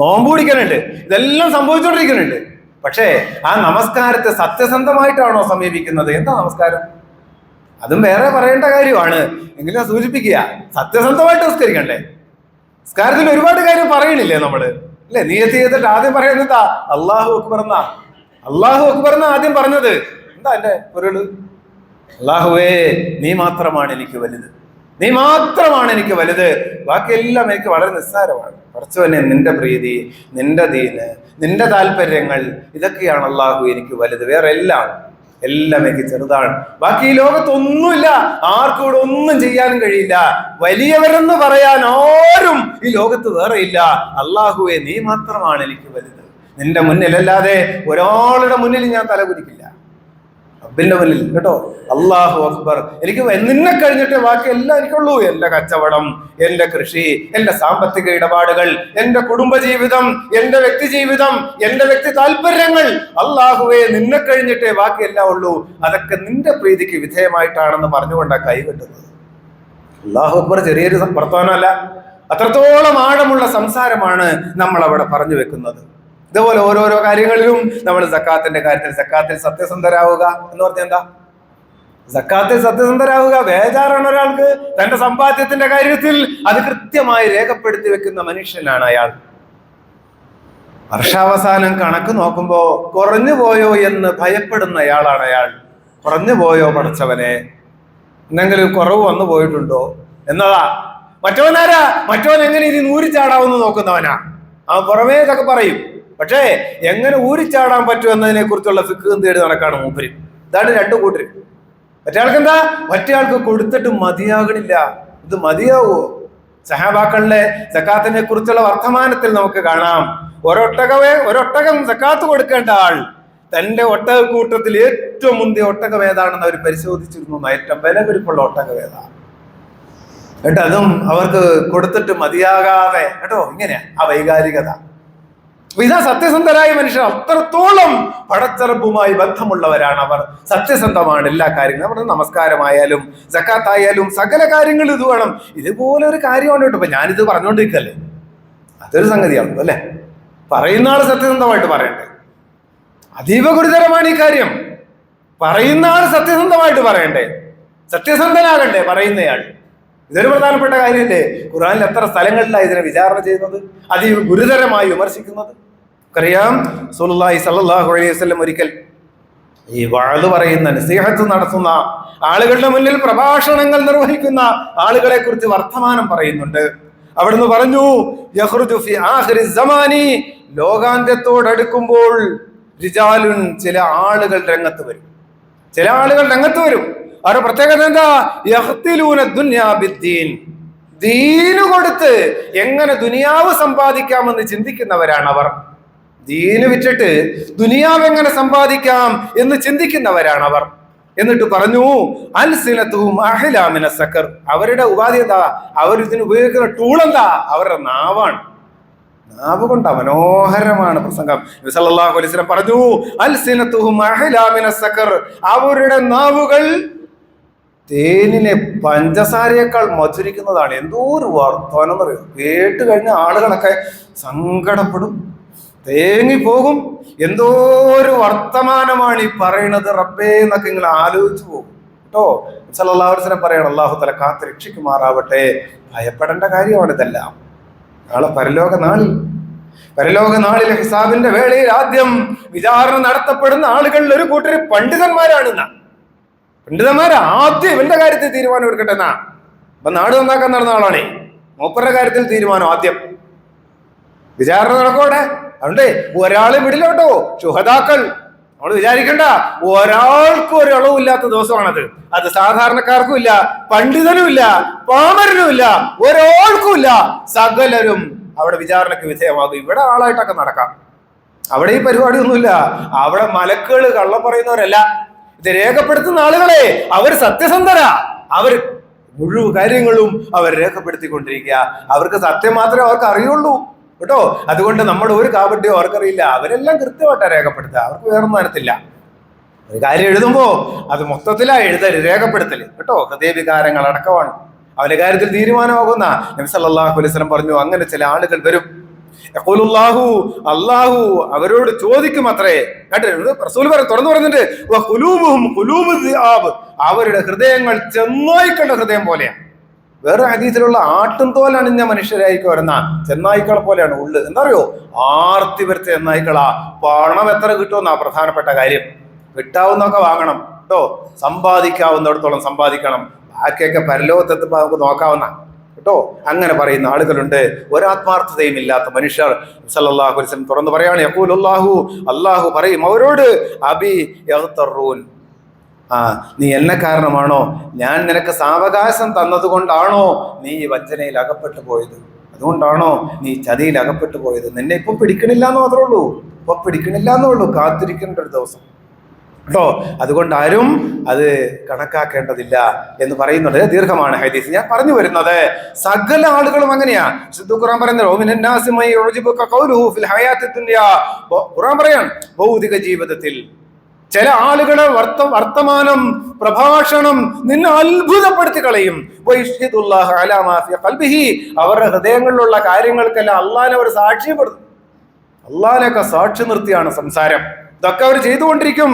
നോമ്പ് പിടിക്കുന്നുണ്ട്, ഇതെല്ലാം സംഭവിച്ചുകൊണ്ടിരിക്കുന്നുണ്ട്. പക്ഷേ ആ നമസ്കാരത്തെ സത്യസന്ധമായിട്ടാണോ സമീപിക്കുന്നത്? എന്താ നമസ്കാരം? അതും വേറെ പറയേണ്ട കാര്യമാണ്. എങ്കിലും സൂചിപ്പിക്കുക, സത്യസന്ധമായിട്ട് നിസ്കരിക്കണ്ടേ? നിസ്കാരത്തിൽ ഒരുപാട് കാര്യം പറയണില്ലേ നമ്മള്, അല്ലെ? നിയത്ത് ചെയ്തിട്ട് ആദ്യം പറയുന്നത് അല്ലാഹു അക്ബർ എന്നാ. അല്ലാഹു അക്ബർ എന്നാ ആദ്യം പറഞ്ഞത്. എന്താ എന്റെ പൊരുള്? അല്ലാഹുവേ, നീ മാത്രമാണ് എനിക്ക് വലുത്, നീ മാത്രമാണ് എനിക്ക് വലുത്, ബാക്കിയെല്ലാം എനിക്ക് വളരെ നിസ്സാരമാണ്. പടച്ചവനെ, നിന്റെ പ്രീതി, നിന്റെ ദീന്, നിന്റെ താല്പര്യങ്ങൾ, ഇതൊക്കെയാണ് അല്ലാഹു എനിക്ക് വലുത്. വേറെ എല്ലാം എനിക്ക് ചെറുതാണ്. ബാക്കി ഈ ലോകത്തൊന്നുമില്ല, ആർക്കും ഇവിടെ ഒന്നും ചെയ്യാനും കഴിയില്ല. വലിയവരെന്ന് പറയാൻ ആരും ഈ ലോകത്ത് വേറെ ഇല്ല. അല്ലാഹുവേ, നീ മാത്രമാണ് എനിക്ക് വലുത്. നിന്റെ മുന്നിലല്ലാതെ ഒരാളുടെ മുന്നിൽ ഞാൻ തലകുലിക്കില്ല. റബ്ബിന്റെ മുന്നിൽ കേട്ടോ. അല്ലാഹു അക്ബർ. എനിക്ക് നിന്നെ കഴിഞ്ഞിട്ട് ബാക്കി എല്ലാം എനിക്കുള്ളൂ. എന്റെ കച്ചവടം, എന്റെ കൃഷി, എന്റെ സാമ്പത്തിക ഇടപാടുകൾ, എന്റെ കുടുംബജീവിതം, എന്റെ വ്യക്തി ജീവിതം, എന്റെ വ്യക്തി താല്പര്യങ്ങൾ, അല്ലാഹുവേ, നിന്നെ കഴിഞ്ഞിട്ടേ ബാക്കി എല്ലാം ഉള്ളൂ. അതൊക്കെ നിന്റെ പ്രീതിക്ക് വിധേയമായിട്ടാണെന്ന് പറഞ്ഞുകൊണ്ടാണ് കൈകെട്ടുന്നത്. അല്ലാഹു അക്ബർ ചെറിയൊരു വർത്തമാനമല്ല, അത്രത്തോളം ആഴമുള്ള സംസാരമാണ് നമ്മൾ അവിടെ പറഞ്ഞു വെക്കുന്നത്. ഇതുപോലെ ഓരോരോ കാര്യങ്ങളിലും നമ്മൾ സക്കാത്തിന്റെ കാര്യത്തിൽ സത്യസന്ധരാവുക എന്ന് പറഞ്ഞാൽ എന്താ? സക്കാത്തിൽ സത്യസന്ധരാവുക. ബേജാറാണ് ഒരാൾക്ക് തന്റെ സമ്പാദ്യത്തിന്റെ കാര്യത്തിൽ. അത് കൃത്യമായി രേഖപ്പെടുത്തി വെക്കുന്ന മനുഷ്യനാണ് അയാൾ. വർഷാവസാനം കണക്ക് നോക്കുമ്പോ കുറഞ്ഞു പോയോ എന്ന് ഭയപ്പെടുന്നയാളാണ് അയാൾ. കുറഞ്ഞു പോയോ പടച്ചവനെ, എന്തെങ്കിലും കുറവ് വന്നു പോയിട്ടുണ്ടോ എന്നതാ. മറ്റവനാരാ? മറ്റവൻ എങ്ങനെ ഇനി ഊരിച്ചാടാവെന്ന് നോക്കുന്നവനാ. അവൻ പുറമേ ഇതൊക്കെ പറയും, പക്ഷേ എങ്ങനെ ഊരിച്ചാടാൻ പറ്റും എന്നതിനെ കുറിച്ചുള്ള ഫിഖ് തേടി നടക്കാണ് മൂപ്പര്. ഇതാണ് രണ്ടു കൂട്ടര്. മറ്റേ ആൾക്ക് എന്താ? മറ്റേ ആൾക്ക് കൊടുത്തിട്ട് മതിയാകണില്ല. ഇത് മതിയാവോ? സഹാബാക്കളിലെ സക്കാത്തിനെ കുറിച്ചുള്ള വർത്തമാനത്തിൽ നമുക്ക് കാണാം, ഒരൊട്ടകം സക്കാത്ത് കൊടുക്കേണ്ട ആൾ തന്റെ ഒട്ടകക്കൂട്ടത്തിൽ ഏറ്റവും മുന്തിയ ഒട്ടകം ഏതാണെന്ന് അവർ പരിശോധിച്ചിരുന്നു. ഏറ്റവും വില പിടിപ്പുള്ള ഒട്ടകം ഏതാണ് കേട്ടോ, അതും അവർക്ക് കൊടുത്തിട്ട് മതിയാകാതെ കേട്ടോ. ഇങ്ങനെയാ ആ വൈകാരികത. ഇതാ സത്യസന്ധരായ മനുഷ്യർ, അത്രത്തോളം പടച്ചറബുമായി ബന്ധമുള്ളവരാണ് അവർ. സത്യസന്ധമാണ് എല്ലാ കാര്യങ്ങളും. നമ്മുടെ നമസ്കാരമായാലും സക്കാത്തായാലും സകല കാര്യങ്ങളും ഇത് വേണം. ഇതുപോലെ ഒരു കാര്യമാണ് കേട്ടോ. ഇപ്പൊ ഞാനിത് പറഞ്ഞുകൊണ്ടിരിക്കല്ലേ, അതൊരു സംഗതിയാണ് അല്ലെ. പറയുന്ന ആള് സത്യസന്ധമായിട്ട് പറയണ്ടേ, അതീവ ഗുരുതരമാണ് ഈ കാര്യം. പറയുന്ന ആൾ സത്യസന്ധമായിട്ട് പറയണ്ടേ, സത്യസന്ധനാകണ്ടേ പറയുന്നയാൾ. ഇതൊരു പ്രധാനപ്പെട്ട കാര്യമല്ലേ. ഖുർആനിൽ എത്ര സ്ഥലങ്ങളിലാണ് ഇതിനെ വിചാരണ ചെയ്യുന്നത്, അതീവ ഗുരുതരമായി വിമർശിക്കുന്നത്. അറിയാം, റസൂലുള്ളാഹി സ്വല്ലല്ലാഹു അലൈഹി വസല്ലം ഒരിക്കൽ ഈ വഅദ് പറയുന്ന, നസീഹത്ത് നടത്തുന്ന ആളുകളുടെ മുന്നിൽ പ്രഭാഷണങ്ങൾ നിർവഹിക്കുന്ന ആളുകളെ കുറിച്ച് വർത്തമാനം പറയുന്നുണ്ട്. അവിടുന്ന് പറഞ്ഞു, യഖ്റുജു ഫി ആഖിരി സമാനി, ലോകാന്ത്യത്തോടടുക്കുമ്പോൾ റിജാലുൻ, ചില ആളുകൾ രംഗത്ത് വരും. ചില ആളുകൾ രംഗത്ത് വരും. അവരുടെ പ്രത്യേകത എന്താ? യഖ്തിലൂന ദുനിയാ ബിദ്ദീൻ, ദീന് കൊടുത്ത് എങ്ങനെ ദുനിയാവ് സമ്പാദിക്കാമെന്ന് ചിന്തിക്കുന്നവരാണ് അവർ. ദീന് വിറ്റിട്ട് ദുനിയാവ് എങ്ങനെ സമ്പാദിക്കാം എന്ന് ചിന്തിക്കുന്നവരാണ് അവർ. എന്നിട്ട് പറഞ്ഞു, അൽസിനതുഹും അഹ്ലാ മിന സക്കർ, അവരുടെ ഉപാധി എന്താ? അവർ ഇതിന് ഉപയോഗിക്കുന്ന ടൂൾ എന്താ? അവരുടെ നാവാണ്. നാവ് കൊണ്ടാ മനോഹരമാണ് പ്രസംഗം. നബി സല്ലല്ലാഹു അലൈഹി വസല്ലം പറഞ്ഞു, അൽസിനതുഹും അഹ്ലാ മിന സക്കർ, അവരുടെ നാവുകൾ തേനിനെ പഞ്ചസാരയേക്കാൾ മധുരിക്കുന്നതാണ്. എന്തോ ഒരു വർത്തമാനം പറയും, കേട്ട് കഴിഞ്ഞ ആളുകളൊക്കെ സങ്കടപ്പെടും, തേങ്ങിപ്പോകും. എന്തോ ഒരു വർത്തമാനമാണ് ഈ പറയുന്നത് റബ്ബേ എന്നൊക്കെ നിങ്ങൾ ആലോചിച്ചു പോകും കേട്ടോ. സല്ലല്ലാഹു അലൈഹി വസല്ലം പറയണം, അല്ലാഹു തആല കാത്ത് രക്ഷിക്കുമാറാവട്ടെ. ഭയപ്പെടേണ്ട കാര്യമാണ് ഇതെല്ലാം. നാളെ പരലോക നാളിൽ ഹിസാബിന്റെ വേളയിൽ ആദ്യം വിചാരണ നടത്തപ്പെടുന്ന ആളുകളിൽ ഒരു കൂട്ടര് പണ്ഡിതന്മാരാണെന്ന. പണ്ഡിതന്മാർ ആദ്യം ഇവന്റെ കാര്യത്തിൽ തീരുമാനം എടുക്കട്ടെ എന്നാ. അപ്പൊ നാട് നന്നാക്കാൻ നടന്ന ആളാണേ, മൂപ്പരുടെ കാര്യത്തിൽ തീരുമാനം ആദ്യം. വിചാരണ നടക്കോടെ. അതുകൊണ്ട് ഒരാളെ വിടില്ലോട്ടോ. ശുഹദാക്കൾ നമ്മൾ വിചാരിക്കണ്ട, ഒരാൾക്കും ഒരു അളവില്ലാത്ത ദിവസമാണത്. അത് സാധാരണക്കാർക്കും ഇല്ല, പണ്ഡിതനും ഇല്ല, പാമരനും ഇല്ല, ഒരാൾക്കും ഇല്ല. സകലരും അവിടെ വിചാരണയ്ക്ക് വിധേയമാകും. ഇവിടെ ആളായിട്ടൊക്കെ നടക്കാം. അവിടെ ഈ പരിപാടി ഒന്നുമില്ല. അവിടെ മലക്കുകൾ കള്ളം പറയുന്നവരല്ല, ഇത് രേഖപ്പെടുത്തുന്ന ആളുകളെ അവർ സത്യസന്ധരാ. അവർ മുഴുവൻ കാര്യങ്ങളും അവർ രേഖപ്പെടുത്തിക്കൊണ്ടിരിക്കുക. അവർക്ക് സത്യം മാത്രമേ അവർക്ക് അറിയുള്ളൂ കേട്ടോ. അതുകൊണ്ട് നമ്മുടെ ഒരു കാപട്യോ അവർക്കറിയില്ല. അവരെല്ലാം കൃത്യമായിട്ടാണ് രേഖപ്പെടുത്തുക. അവർക്ക് വേറൊന്നും അറിയത്തില്ല. ഒരു കാര്യം എഴുതുമ്പോ അത് മൊത്തത്തിലാ രേഖപ്പെടുത്തല് കേട്ടോ. ഹൃദയവികാരങ്ങൾ അടക്കമാണ് അവന്റെ കാര്യത്തിൽ തീരുമാനമാകുന്ന. നബി സല്ലല്ലാഹു അലൈഹി വസല്ലം പറഞ്ഞു, അങ്ങനെ ചില ആളുകൾ വരും. യഖൂലുല്ലാഹു, അല്ലാഹു അവരോട് ചോദിക്കും അത്രേ. റസൂൽ തുറന്നു പറയുന്നുണ്ട്, വഖുലൂബുഹും ഖുലൂബുൽ ദിആബ്, അവരുടെ ഹൃദയങ്ങൾ ചെന്നായ്ക്കളുടെ ഹൃദയം പോലെയാണ്. വേറെ ഹദീസിലുള്ള ആട്ടും തോൽ അണിഞ്ഞ മനുഷ്യരായിരിക്കും വരുന്ന ചെന്നായ്ക്കളെ പോലെയാണ് ഉള്ളു. എന്താ അറിയോ? ആർത്തി വരുത്ത ചെന്നായ്ക്കളാ. പണം എത്ര കിട്ടുമെന്നാ പ്രധാനപ്പെട്ട കാര്യം. കിട്ടാവുന്നൊക്കെ വാങ്ങണം കേട്ടോ, സമ്പാദിക്കാവുന്നിടത്തോളം സമ്പാദിക്കണം. ബാക്കിയൊക്കെ പരലോകത്തെത്തുമ്പോൾ നമുക്ക് നോക്കാവുന്ന കേട്ടോ. അങ്ങനെ പറയുന്ന ആളുകളുണ്ട്, ഒരാത്മാർത്ഥതയും ഇല്ലാത്ത മനുഷ്യർ. സല്ലല്ലാഹു അലൈഹി വസല്ലം തുറന്നു പറയാണ്, യഖൂലുല്ലാഹു, അല്ലാഹു പറയും അവരോട്, അബി യഗ്തറൂൻ, നീ എന്നെ കാരണമാണോ, ഞാൻ നിനക്ക് സാവകാശം തന്നതുകൊണ്ടാണോ നീ ഈ വഞ്ചനയിൽ അകപ്പെട്ടു പോയത്? അതുകൊണ്ടാണോ നീ ചതിയിൽ അകപ്പെട്ടു പോയത്? നിന്നെ ഇപ്പൊ പിടിക്കണില്ല എന്ന് മാത്രമേ ഉള്ളൂ. ഇപ്പൊ പിടിക്കണില്ല എന്നേ ഉള്ളൂ. കാത്തിരിക്കേണ്ട ഒരു ദിവസം കേട്ടോ. അതുകൊണ്ട് ആരും അത് കണക്കാക്കേണ്ടതില്ല എന്ന് പറയുന്നത് ദീർഘമാണ് ഹദീസ്. ഞാൻ പറഞ്ഞു വരുന്നത് സകല ആളുകളും അങ്ങനെയാ. ഖുർആൻ പറയുന്നത്, ഖുർആൻ പറയാൻ ഭൗതിക ജീവിതത്തിൽ ചില ആളുകളെ വർത്തമാനം, പ്രഭാഷണം നിന്നെ അത്ഭുതപ്പെടുത്തി കളയും. അവരുടെ ഹൃദയങ്ങളിലുള്ള കാര്യങ്ങൾക്കെല്ലാം അള്ളാഹിനെ അവർ സാക്ഷ്യപ്പെടുത്തും. അള്ളാഹിനൊക്കെ സാക്ഷി നിർത്തിയാണ് സംസാരം. ഇതൊക്കെ അവർ ചെയ്തുകൊണ്ടിരിക്കും.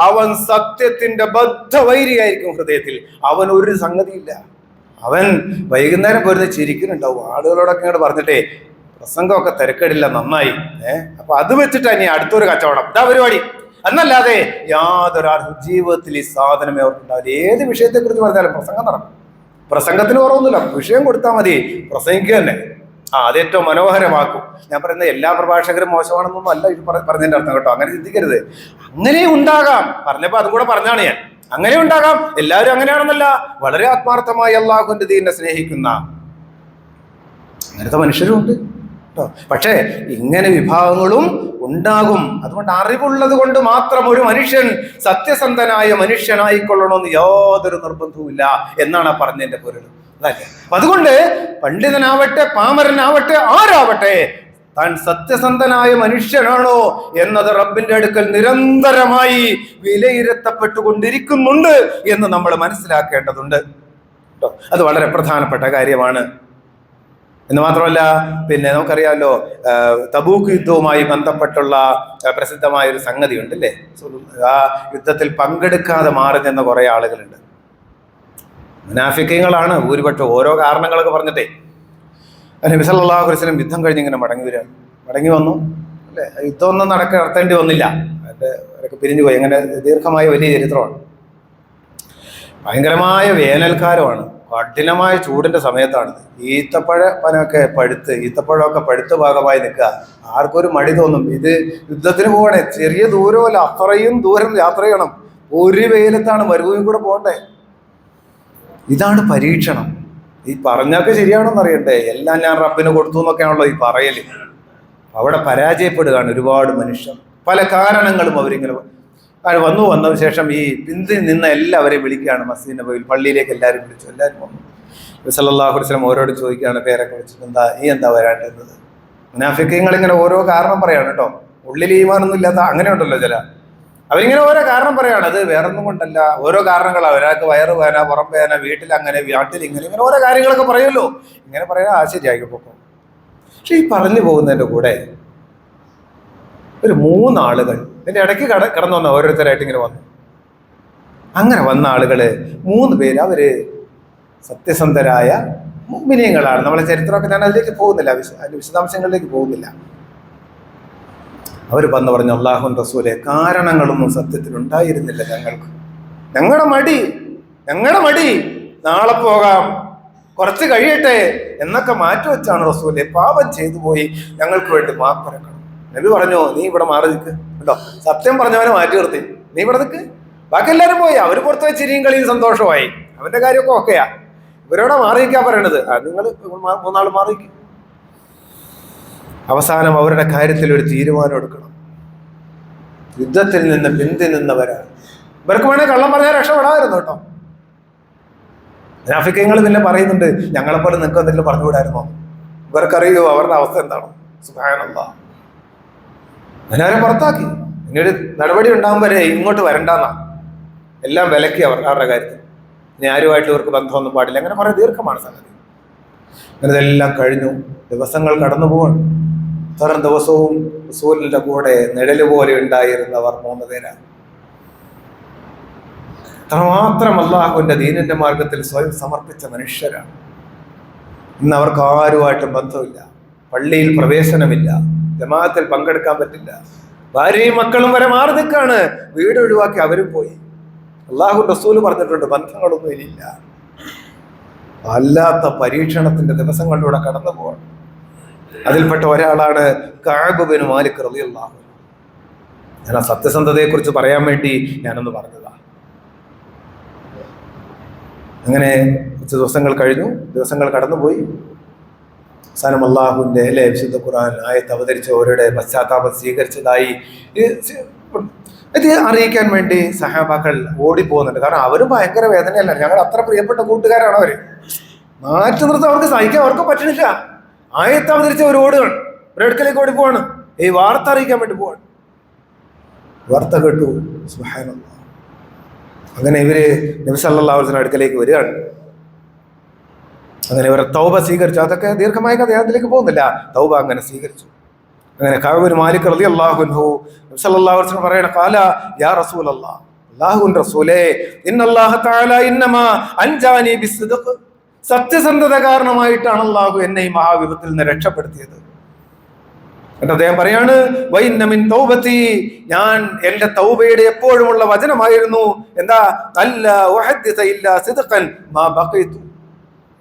അവൻ സത്യത്തിന്റെ ബദ്ധവൈരിയായിരിക്കും ഹൃദയത്തിൽ. അവൻ ഒരു സംഗതിയില്ല. അവൻ വൈകുന്നേരം പോരുന്ന ചിരിക്കുന്നുണ്ടാവും. ആളുകളോടൊക്കെ ഇങ്ങോട്ട് പറഞ്ഞിട്ടേ, പ്രസംഗമൊക്കെ തിരക്കേടില്ല, നന്നായി. അപ്പൊ അത് വെച്ചിട്ടാ ഇനി അടുത്തൊരു കച്ചവടം, ഇതാ പരിപാടി എന്നല്ലാതെ യാതൊരു ജീവിതത്തിൽ ഈ സാധനമേ അവർക്കുണ്ടാവില്ല. ഏത് വിഷയത്തെ കുറിച്ച് പറഞ്ഞാലും പ്രസംഗം നടക്കും. പ്രസംഗത്തിന് കുറവൊന്നുമില്ല, വിഷയം കൊടുത്താൽ മതി, പ്രസംഗിക്കുക തന്നെ. അത് ഏറ്റവും മനോഹരമാക്കും. ഞാൻ പറയുന്നത് എല്ലാ പ്രഭാഷകരും മോശമാണെന്നൊന്നും അല്ല ഇത് പറഞ്ഞതിന്റെ അർത്ഥം കേട്ടോ. അങ്ങനെ ചിന്തിക്കരുത്. അങ്ങനെ ഉണ്ടാകാം. പറഞ്ഞപ്പോ അതും കൂടെ പറഞ്ഞാണ് ഞാൻ. അങ്ങനെ ഉണ്ടാകാം. എല്ലാവരും അങ്ങനെയാണെന്നല്ല, വളരെ ആത്മാർത്ഥമായി അള്ളാഹുവിന്റെ ദീനിനെ സ്നേഹിക്കുന്ന അങ്ങനത്തെ മനുഷ്യരുമുണ്ട് കേട്ടോ. പക്ഷേ ഇങ്ങനെ വിഭാഗങ്ങളും ഉണ്ടാകും. അതുകൊണ്ട് അറിവുള്ളത് കൊണ്ട് മാത്രം ഒരു മനുഷ്യൻ സത്യസന്ധനായ മനുഷ്യനായിക്കൊള്ളണമെന്ന് യാതൊരു നിർബന്ധവുമില്ല എന്നാണ് ആ പറഞ്ഞതിന്റെ പൊരുൾ. അതല്ലേ? അതുകൊണ്ട് പണ്ഡിതനാവട്ടെ പാമരനാവട്ടെ ആരാവട്ടെ, താൻ സത്യസന്ധനായ മനുഷ്യനാണോ എന്നത് റബ്ബിന്റെ അടുക്കൽ നിരന്തരമായി വിലയിരുത്തപ്പെട്ടുകൊണ്ടിരിക്കുന്നുണ്ട് എന്ന് നമ്മൾ മനസ്സിലാക്കേണ്ടതുണ്ട് കേട്ടോ. അത് വളരെ പ്രധാനപ്പെട്ട കാര്യമാണ്. എന്ന് മാത്രമല്ല, പിന്നെ നമുക്കറിയാമല്ലോ, തബൂക്ക് യുദ്ധവുമായി ബന്ധപ്പെട്ടുള്ള പ്രസിദ്ധമായ ഒരു സംഗതി ഉണ്ട് അല്ലേ. ആ യുദ്ധത്തിൽ പങ്കെടുക്കാതെ മാറി നിന്ന കുറെ ആളുകളുണ്ട്. മുനാഫിക്കീങ്ങളാണ് ഭൂരിപക്ഷം, ഓരോ കാരണങ്ങളൊക്കെ പറഞ്ഞിട്ടേ. നബി സല്ലല്ലാഹു അലൈഹി വസല്ലം യുദ്ധം കഴിഞ്ഞ് ഇങ്ങനെ മടങ്ങി വന്നു അല്ലേ. യുദ്ധമൊന്നും നടത്തേണ്ടി വന്നില്ല, അവരൊക്കെ പിരിഞ്ഞു പോയി. അങ്ങനെ ദീർഘമായ വലിയ ചരിത്രമാണ്. ഭയങ്കരമായ വേനൽക്കാലമാണ്, കഠിനമായ ചൂടിന്റെ സമയത്താണിത്. ഈത്തപ്പഴമൊക്കെ പഴുത്ത ഭാഗമായി നിൽക്കുക. ആർക്കൊരു മടി തോന്നും. ഇത് യുദ്ധത്തിന് പോകണേ, ചെറിയ ദൂരമല്ല, അത്രയും ദൂരം യാത്ര ചെയ്യണം. ഒരു വെയിലത്താണ്, മരുഭൂമി കൂടെ പോകണ്ടേ. ഇതാണ് പരീക്ഷണം. ഈ പറഞ്ഞൊക്കെ ശരിയാണെന്ന് അറിയണ്ടേ, എല്ലാം ഞാൻ റബ്ബിന് കൊടുത്തു എന്നൊക്കെയാണല്ലോ ഈ പറയല്. അവിടെ പരാജയപ്പെടുകയാണ് ഒരുപാട് മനുഷ്യർ. പല കാരണങ്ങളും അവരിങ്ങനെ വന്നതിന് ശേഷം ഈ പിന്തിൽ നിന്ന് എല്ലാവരെയും വിളിക്കുകയാണ്. മസ്ജിദ് നബവിയിൽ പള്ളിയിലേക്ക് എല്ലാവരും വിളിച്ചു. എല്ലാവരും വന്നു. നബി സല്ലല്ലാഹു അലൈഹി വസല്ലം ഓരോട് ചോദിക്കുകയാണ്, പേരൊക്കെ വിളിച്ചിട്ട് എന്താ വരാണ്ടിരുന്നത്? മുനാഫിക്കീങ്ങൾ ഇങ്ങനെ ഓരോ കാരണം പറയാണ് കേട്ടോ. ഉള്ളിൽ ഈമാനൊന്നും ഇല്ലാത്ത അങ്ങനെ ഉണ്ടല്ലോ ചില, അവരിങ്ങനെ ഓരോ കാരണം പറയാണ്. അത് വേറൊന്നും കൊണ്ടല്ല, ഓരോ കാരണങ്ങളാണ്. ഒരാൾക്ക് വയറ് വേന, പുറം വേന, വീട്ടിൽ അങ്ങനെ, വീട്ടിൽ ഇങ്ങനെ ഓരോ കാര്യങ്ങളൊക്കെ പറയുമല്ലോ. ഇങ്ങനെ പറയാൻ ശരിയാക്കി പോക്കും. പക്ഷെ ഈ പറഞ്ഞു പോകുന്നതിൻ്റെ കൂടെ ഒരു 3 ആളുകൾ ഇതിൻ്റെ ഇടയ്ക്ക് കടന്നു വന്ന ഓരോരുത്തരായിട്ട് ഇങ്ങനെ വന്നു. അങ്ങനെ വന്ന ആളുകള് 3 പേര്, അവര് സത്യസന്ധരായ മുഅ്മിനീങ്ങളാണ്. നമ്മളെ ചരിത്രമൊക്കെ ഞാൻ അതിലേക്ക് പോകുന്നില്ല, അതിന്റെ വിശദാംശങ്ങളിലേക്ക് പോകുന്നില്ല. അവർ വന്ന് പറഞ്ഞു, അല്ലാഹുവിന്റെ റസൂലേ, കാരണങ്ങളൊന്നും സത്യത്തിൽ ഉണ്ടായിരുന്നില്ല ഞങ്ങൾക്ക്. ഞങ്ങളുടെ മടി നാളെ പോകാം, കുറച്ച് കഴിയട്ടെ എന്നൊക്കെ മാറ്റിവെച്ചാണ് റസൂലേ, പാപം ചെയ്തു പോയി, ഞങ്ങൾക്ക് വേണ്ടി മാപ്പിറക്കണം. നബി പറഞ്ഞു, നീ ഇവിടെ മാറി നിൽക്ക് കേട്ടോ. സത്യം പറഞ്ഞവനെ മാറ്റി നിർത്തി, നീ ഇവിടെ നിൽക്ക്. ബാക്കി എല്ലാവരും പോയി, അവർ പുറത്ത് വെച്ച് ചിരിയും കളിയും സന്തോഷമായി, അവന്റെ കാര്യമൊക്കെ ഓക്കെയാ. ഇവരോടെ മാറി നിൽക്കാൻ പറയണത്, നിങ്ങൾ 3 ആൾ മാറി നിൽക്കും. അവസാനം അവരുടെ കാര്യത്തിൽ ഒരു തീരുമാനം എടുക്കണം. യുദ്ധത്തിൽ നിന്ന് പിന്തി നിന്നവരാണ്. ഇവർക്ക് വേണേൽ കള്ളം പറഞ്ഞാൽ രക്ഷപ്പെടാമായിരുന്നു കേട്ടോ. മുനാഫിക്കീങ്ങൾ പിന്നെ പറയുന്നുണ്ട്, ഞങ്ങളെപ്പോലെ നിങ്ങൾക്ക് എന്തെങ്കിലും പറഞ്ഞുകൂടായിരുന്നോ? ഇവർക്കറിയോ അവരുടെ അവസ്ഥ എന്താണ്? സുബ്ഹാനല്ലാഹ്. എല്ലാവരും പുറത്താക്കി. പിന്നീട് നടപടി ഉണ്ടാകും വരെ ഇങ്ങോട്ട് വരണ്ടെന്നാ എല്ലാം വിലക്കി അവരുടെ കാര്യത്തിൽ. ഇനി ആരുമായിട്ട് ഇവർക്ക് ബന്ധമൊന്നും പാടില്ല. അങ്ങനെ കുറെ ദീർഘമാണ് സംഗതി. അങ്ങനെ ഇതെല്ലാം കഴിഞ്ഞു, ദിവസങ്ങൾ കടന്നു പോവാണ്. ഇത്തരം ദിവസവും റസൂലിന്റെ കൂടെ നിഴല് പോലെ ഉണ്ടായിരുന്നവർ 3 പേരാണ്. അത്രമാത്രം അല്ലാഹുവിന്റെ ദീനിന്റെ മാർഗത്തിൽ സ്വയം സമർപ്പിച്ച മനുഷ്യരാണ്. ഇന്ന് അവർക്ക് ആരുമായിട്ടും ബന്ധമില്ല, പള്ളിയിൽ പ്രവേശനമില്ല, ജമാഅത്തിൽ പങ്കെടുക്കാൻ പറ്റില്ല, ഭാര്യയും മക്കളും വരെ മാറി നിൽക്കാണ്. വീട് ഒഴിവാക്കി അവരും പോയി. അല്ലാഹുവിന്റെ റസൂൽ പറഞ്ഞിട്ടുണ്ട്, ബന്ധങ്ങളൊന്നും ഇനിയില്ല. വല്ലാത്ത പരീക്ഷണത്തിന്റെ ദിവസങ്ങളിലൂടെ കടന്നു പോകണം. അതിൽപ്പെട്ട ഒരാളാണ് കഅബ് ബിൻ മാലിക് റളിയല്ലാഹു അൻഹു. ഞാൻ ആ സത്യസന്ധതയെ കുറിച്ച് പറയാൻ വേണ്ടി ഞാനൊന്ന് പറഞ്ഞതാ. അങ്ങനെ കുറച്ച് ദിവസങ്ങൾ കഴിഞ്ഞു, ദിവസങ്ങൾ കടന്നുപോയി. അവസാനം അള്ളാഹുവിന്റെ വിശുദ്ധ ഖുർആൻ ആയത്ത് അവതരിച്ചവരുടെ പശ്ചാത്താപം സ്വീകരിച്ചതായി ഇത് അറിയിക്കാൻ വേണ്ടി സഹാബാക്കൾ ഓടിപ്പോകുന്നുണ്ട്. കാരണം അവരും ഭയങ്കര വേദനയല്ല, ഞങ്ങൾ അത്ര പ്രിയപ്പെട്ട കൂട്ടുകാരാണ് അവര്. മാറ്റി നിർത്താൻ അവർക്ക് സഹിക്കാൻ അവർക്ക് പറ്റണില്ല. ആയത്ത് അവതരിച്ച ഒരു ഓടുകയാണ്, ഒരടുക്കലേക്ക് ഓടിപ്പോവാണ്, ഈ വാർത്ത അറിയിക്കാൻ വേണ്ടി പോവാണ്. വാർത്ത കേട്ടു, സുബ്ഹാനല്ലാഹ്. അങ്ങനെ ഇവര് നബി സല്ലല്ലാഹു അലൈഹി വസല്ലം അടുക്കലേക്ക് വരികയാണ്. അങ്ങനെ ഇവരെ തൗബ സ്വീകരിച്ചു. അതൊക്കെ ദീർഘമായ കഥ, അതിലേക്ക് പോകുന്നില്ല. തൗബ അങ്ങനെ സ്വീകരിച്ചു. അങ്ങനെ കഅബ് ബിൻ മാലിക് റളിയല്ലാഹു അൻഹു നബി സല്ലല്ലാഹു അലൈഹി വസല്ലം പറയണ, ഖാല യാ റസൂലല്ലാഹ്, അല്ലാഹുവിന്റെ റസൂലേ, ഇന്നല്ലാഹ തആല ഇന്നമാ അൻജാനി ബിസ്സദഖ്, സത്യസന്ധത കാരണമായിട്ടാണ് അല്ലാഹു എന്നെ ഈ മഹാവിപത്തിൽ നിന്ന് രക്ഷപ്പെടുത്തിയത്. എന്നിട്ട് അദ്ദേഹം പറയാണ്, വഇന്ന മിൻ തൗബതി, ഞാൻ എന്റെ തൗബയുടെ എപ്പോഴുമുള്ള വചനമായിരുന്നു എന്താ, അല്ലാ ഉഹദ്ദിസ ഇല്ലാ സിദ്ഖൻ മാ ബഖീതു,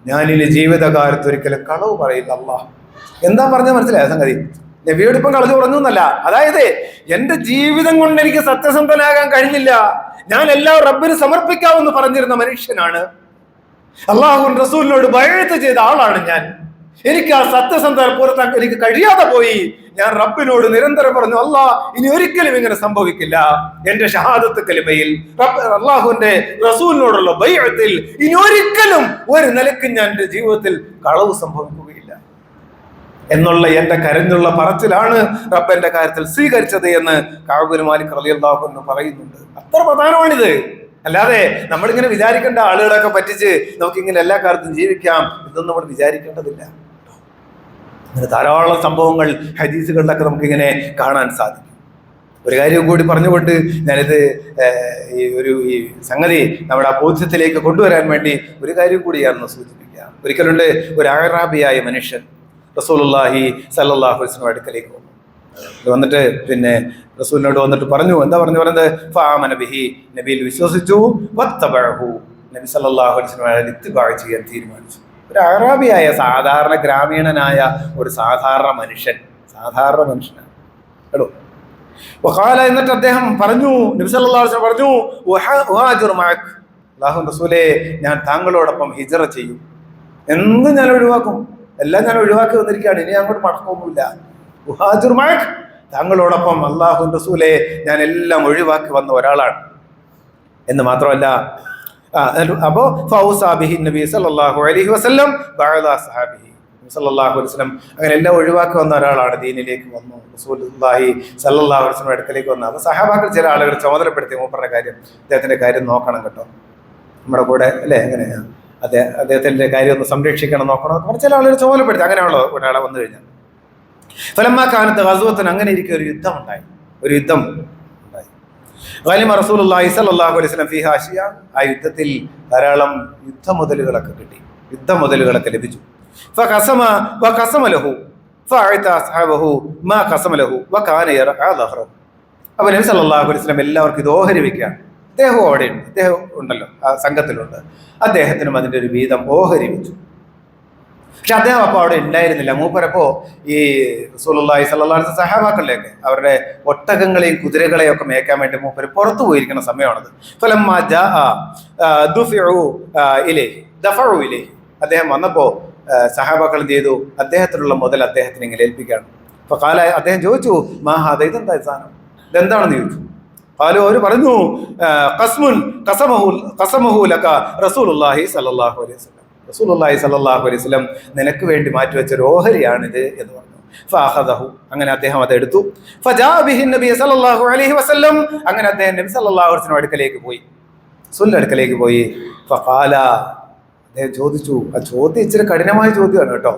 ഞാൻ ഇനി ജീവിതകാലത്ത് ഒരിക്കലും കളവ് പറയില്ല അല്ലാഹ്. എന്താ പറഞ്ഞാൽ മനസ്സിലായ സംഗതി? നബിയോട് ഇപ്പം കളഞ്ഞു പറഞ്ഞു എന്നല്ല, അതായത് എന്റെ ജീവിതം കൊണ്ട് എനിക്ക് സത്യസന്ധനാകാൻ കഴിഞ്ഞില്ല, ഞാൻ എല്ലാം റബ്ബിന് സമർപ്പിക്കാമെന്ന് പറഞ്ഞിരുന്ന മനുഷ്യനാണ്, അള്ളാഹു റസൂലിനോട് ബൈഅത്ത് ചെയ്ത ആളാണ് ഞാൻ. എനിക്ക് ആ സത്യസന്ധത പുറത്താക്കാൻ എനിക്ക് കഴിയാതെ പോയി. ഞാൻ റബ്ബിനോട് നിരന്തരം പറഞ്ഞു, അല്ലാഹ് ഇനി ഒരിക്കലും ഇങ്ങനെ സംഭവിക്കില്ല. എന്റെ ഷഹാദത്ത് കലിമയിൽ അള്ളാഹുവിന്റെ റസൂലിനോടുള്ള ബൈഅത്തിൽ ഇനി ഒരിക്കലും ഒരു നിലയ്ക്ക് ഞാൻ എന്റെ ജീവിതത്തിൽ കളവ് സംഭവിക്കുകയില്ല എന്നുള്ള എന്റെ കരഞ്ഞുള്ള പറച്ചിലാണ് റബ്ബ് എന്റെ കാര്യത്തിൽ സ്വീകരിച്ചത് എന്ന് കഅബ് ബിൻ മാലിക് റളിയല്ലാഹു അൻഹു പറയുന്നുണ്ട്. അത്ര പ്രധാനമാണിത്. അല്ലാതെ നമ്മളിങ്ങനെ വിചാരിക്കേണ്ട, ആളുകളൊക്കെ പറ്റിച്ച് നമുക്കിങ്ങനെ എല്ലാ കാലത്തും ജീവിക്കാം, ഇതൊന്നും നമ്മൾ വിചാരിക്കേണ്ടതില്ല. അങ്ങനെ ധാരാളം സംഭവങ്ങൾ ഹദീസുകളിലൊക്കെ നമുക്കിങ്ങനെ കാണാൻ സാധിക്കും. ഒരു കാര്യം കൂടി പറഞ്ഞുകൊണ്ട് ഞാനിത് ഈ സംഗതി നമ്മുടെ ആ ബോധ്യത്തിലേക്ക് കൊണ്ടുവരാൻ വേണ്ടി ഒരു കാര്യം കൂടിയാണെന്ന് സൂചിപ്പിക്കാം. ഒരിക്കലുണ്ട് ഒരു അഅറാബിയായ മനുഷ്യൻ റസൂലുള്ളാഹി സ്വല്ലല്ലാഹു അലൈഹി വസല്ലം അടുക്കലേക്ക് വന്നു. വന്നിട്ട് പിന്നെ റസൂലിനോട് വന്നിട്ട് പറഞ്ഞു, എന്താ പറയുന്നത്, ഫആമന ബിഹി, നബിയിൽ വിശ്വസിച്ചു, വത്തബഅഹു, നബി സല്ലല്ലാഹു അലൈഹി വസല്ലം ഇത്തിബാഅ ചെയ്യാൻ തീരുമാനിച്ചു. ഒരു അറാബിയായ സാധാരണ ഗ്രാമീണനായ ഒരു സാധാരണ മനുഷ്യനാണ് കേട്ടോ. വഖാല, എന്നിട്ട് അദ്ദേഹം പറഞ്ഞു, നബി സല്ലല്ലാഹു അലൈഹി വസല്ലം പറഞ്ഞു, ഉഹാജിറു മഅക്, അല്ലാഹുവിന്റെ റസൂലേ, ഞാൻ താങ്കളോടൊപ്പം ഹിജ്റ ചെയ്യും. എന്തും ഞാൻ ഒഴിവാക്കും, എല്ലാം ഞാൻ ഒഴിവാക്കി വന്നിരിക്കുകയാണ്, ഇനി അങ്ങോട്ട് മടക്കമൊന്നുമില്ല. ഉഹാജിറു മഅക്, താങ്കളോടൊപ്പം അല്ലാഹുവിന്റെ റസൂലേ ഞാൻ എല്ലാം ഒഴിവാക്കി വന്ന ഒരാളാണ് എന്ന് മാത്രമല്ല, അപ്പോ ഫൗസാബിഹി നബി സല്ലല്ലാഹു അലൈഹി വസല്ലം ബഅദ അസ്ഹാബിഹി, സല്ലല്ലാഹു അലൈഹി വസല്ലം അങ്ങനെ എല്ലാം ഒഴിവാക്കി വന്ന ഒരാളാണ്. ദീനിലേക്ക് വന്നു, റസൂലുള്ളാഹി സല്ലല്ലാഹു അലൈഹി വസല്ലം അടുക്കലേക്ക് വന്നു. അപ്പോൾ സഹാബാക്കൾ ചില ആളുകൾ ചുമതലപ്പെടുത്തി, മൂപ്പറുടെ കാര്യം, അദ്ദേഹത്തിന്റെ കാര്യം നോക്കണം കേട്ടോ, നമ്മുടെ കൂടെ അല്ലേ, എങ്ങനെയാ അദ്ദേഹത്തിന്റെ കാര്യം ഒന്ന് സംരക്ഷിക്കണം, നോക്കണം. അപ്പോൾ ചില ആളുകൾ ചുമതലപ്പെടുത്തി. അങ്ങനെയുള്ള ഒരാളെ വന്നു കഴിഞ്ഞാൽ ഫലമ്മാ കാനത്ത് ഗസ്വത്തുൻ, അങ്ങനെ ഇരിക്കെ ഒരു യുദ്ധം ഉണ്ടായി. ഗനിമ റസൂലുള്ളാഹി സ്വല്ലല്ലാഹു അലൈഹി വസല്ലം ഫീഹാ അശിയ, ആ യുദ്ധത്തിൽ ധാരാളം യുദ്ധമുതലുകളൊക്കെ ലഭിച്ചു. ഫഖസമ വഖസമ ലഹു ഫഅത അസ്ഹാബഹു മാ ഖസമ ലഹു വകാന യർആ ദഹ്റഹു. അപ്പോൾ നബി സല്ലല്ലാഹു അലൈഹി വസല്ലം എല്ലാവർക്കും ഇത് ഓഹരി വെക്കുകയാണ്. അദ്ദേഹം അവിടെയുണ്ട്, അദ്ദേഹം ഉണ്ടല്ലോ ആ സംഘത്തിലുണ്ട്, അദ്ദേഹത്തിനും അതിൻ്റെ ഒരു വീതം ഓഹരി വെച്ചു. പക്ഷെ അദ്ദേഹം അപ്പോൾ അവിടെ ഉണ്ടായിരുന്നില്ല. മൂപ്പരപ്പോ ഈ റസൂലുള്ളാഹി സ്വല്ലല്ലാഹു അലൈഹി വസല്ലം സഹാബാക്കളിലേക്ക് അവരുടെ ഒട്ടകങ്ങളെയും കുതിരകളെയും ഒക്കെ മേയ്ക്കാൻ വേണ്ടി മൂപ്പര് പുറത്തു പോയിരിക്കുന്ന സമയമാണത്. ഫലമ്മാ ജാഅ ദുഫിഉ ഇലൈഹി, അദ്ദേഹം വന്നപ്പോൾ സഹാബാക്കൾ എന്ത് ചെയ്തു, അദ്ദേഹത്തിനുള്ള മുതൽ അദ്ദേഹത്തിന് ഇങ്ങനെ ഏൽപ്പിക്കുകയാണ്. അപ്പൊ കാല, അദ്ദേഹം ചോദിച്ചു, മാ ഹാദ, ഇതെന്താ സാധനം, ഇതെന്താണെന്ന് ചോദിച്ചു. ഖാലു, അവർ പറഞ്ഞു, ഖസ്മുൻ ഖസമഹു ലക റസൂലുള്ളാഹി സ്വല്ലല്ലാഹു അലൈഹി വസല്ലം, റസൂലുള്ളാഹി സ്വല്ലല്ലാഹു അലൈഹി വസല്ലം നിനക്ക് വേണ്ടി മാറ്റിവെച്ച ഒരു ഓഹരിയാണിത് എന്ന് പറഞ്ഞു. ഫഅഖദഹു, അങ്ങനെ അദ്ദേഹം അത് എടുത്തു. ഫജാഅ ബിഹി നബി സല്ലല്ലാഹു അലൈഹി വസല്ലം, അങ്ങനെ അദ്ദേഹം നബി സല്ലല്ലാഹു അലൈഹി വസല്ലം അടുക്കലേക്ക് പോയി. ഫഖാല, അദ്ദേഹം ചോദിച്ചു. ആ ചോദ്യം ഇച്ചിരി കഠിനമായ ചോദ്യമാണ് കേട്ടോ.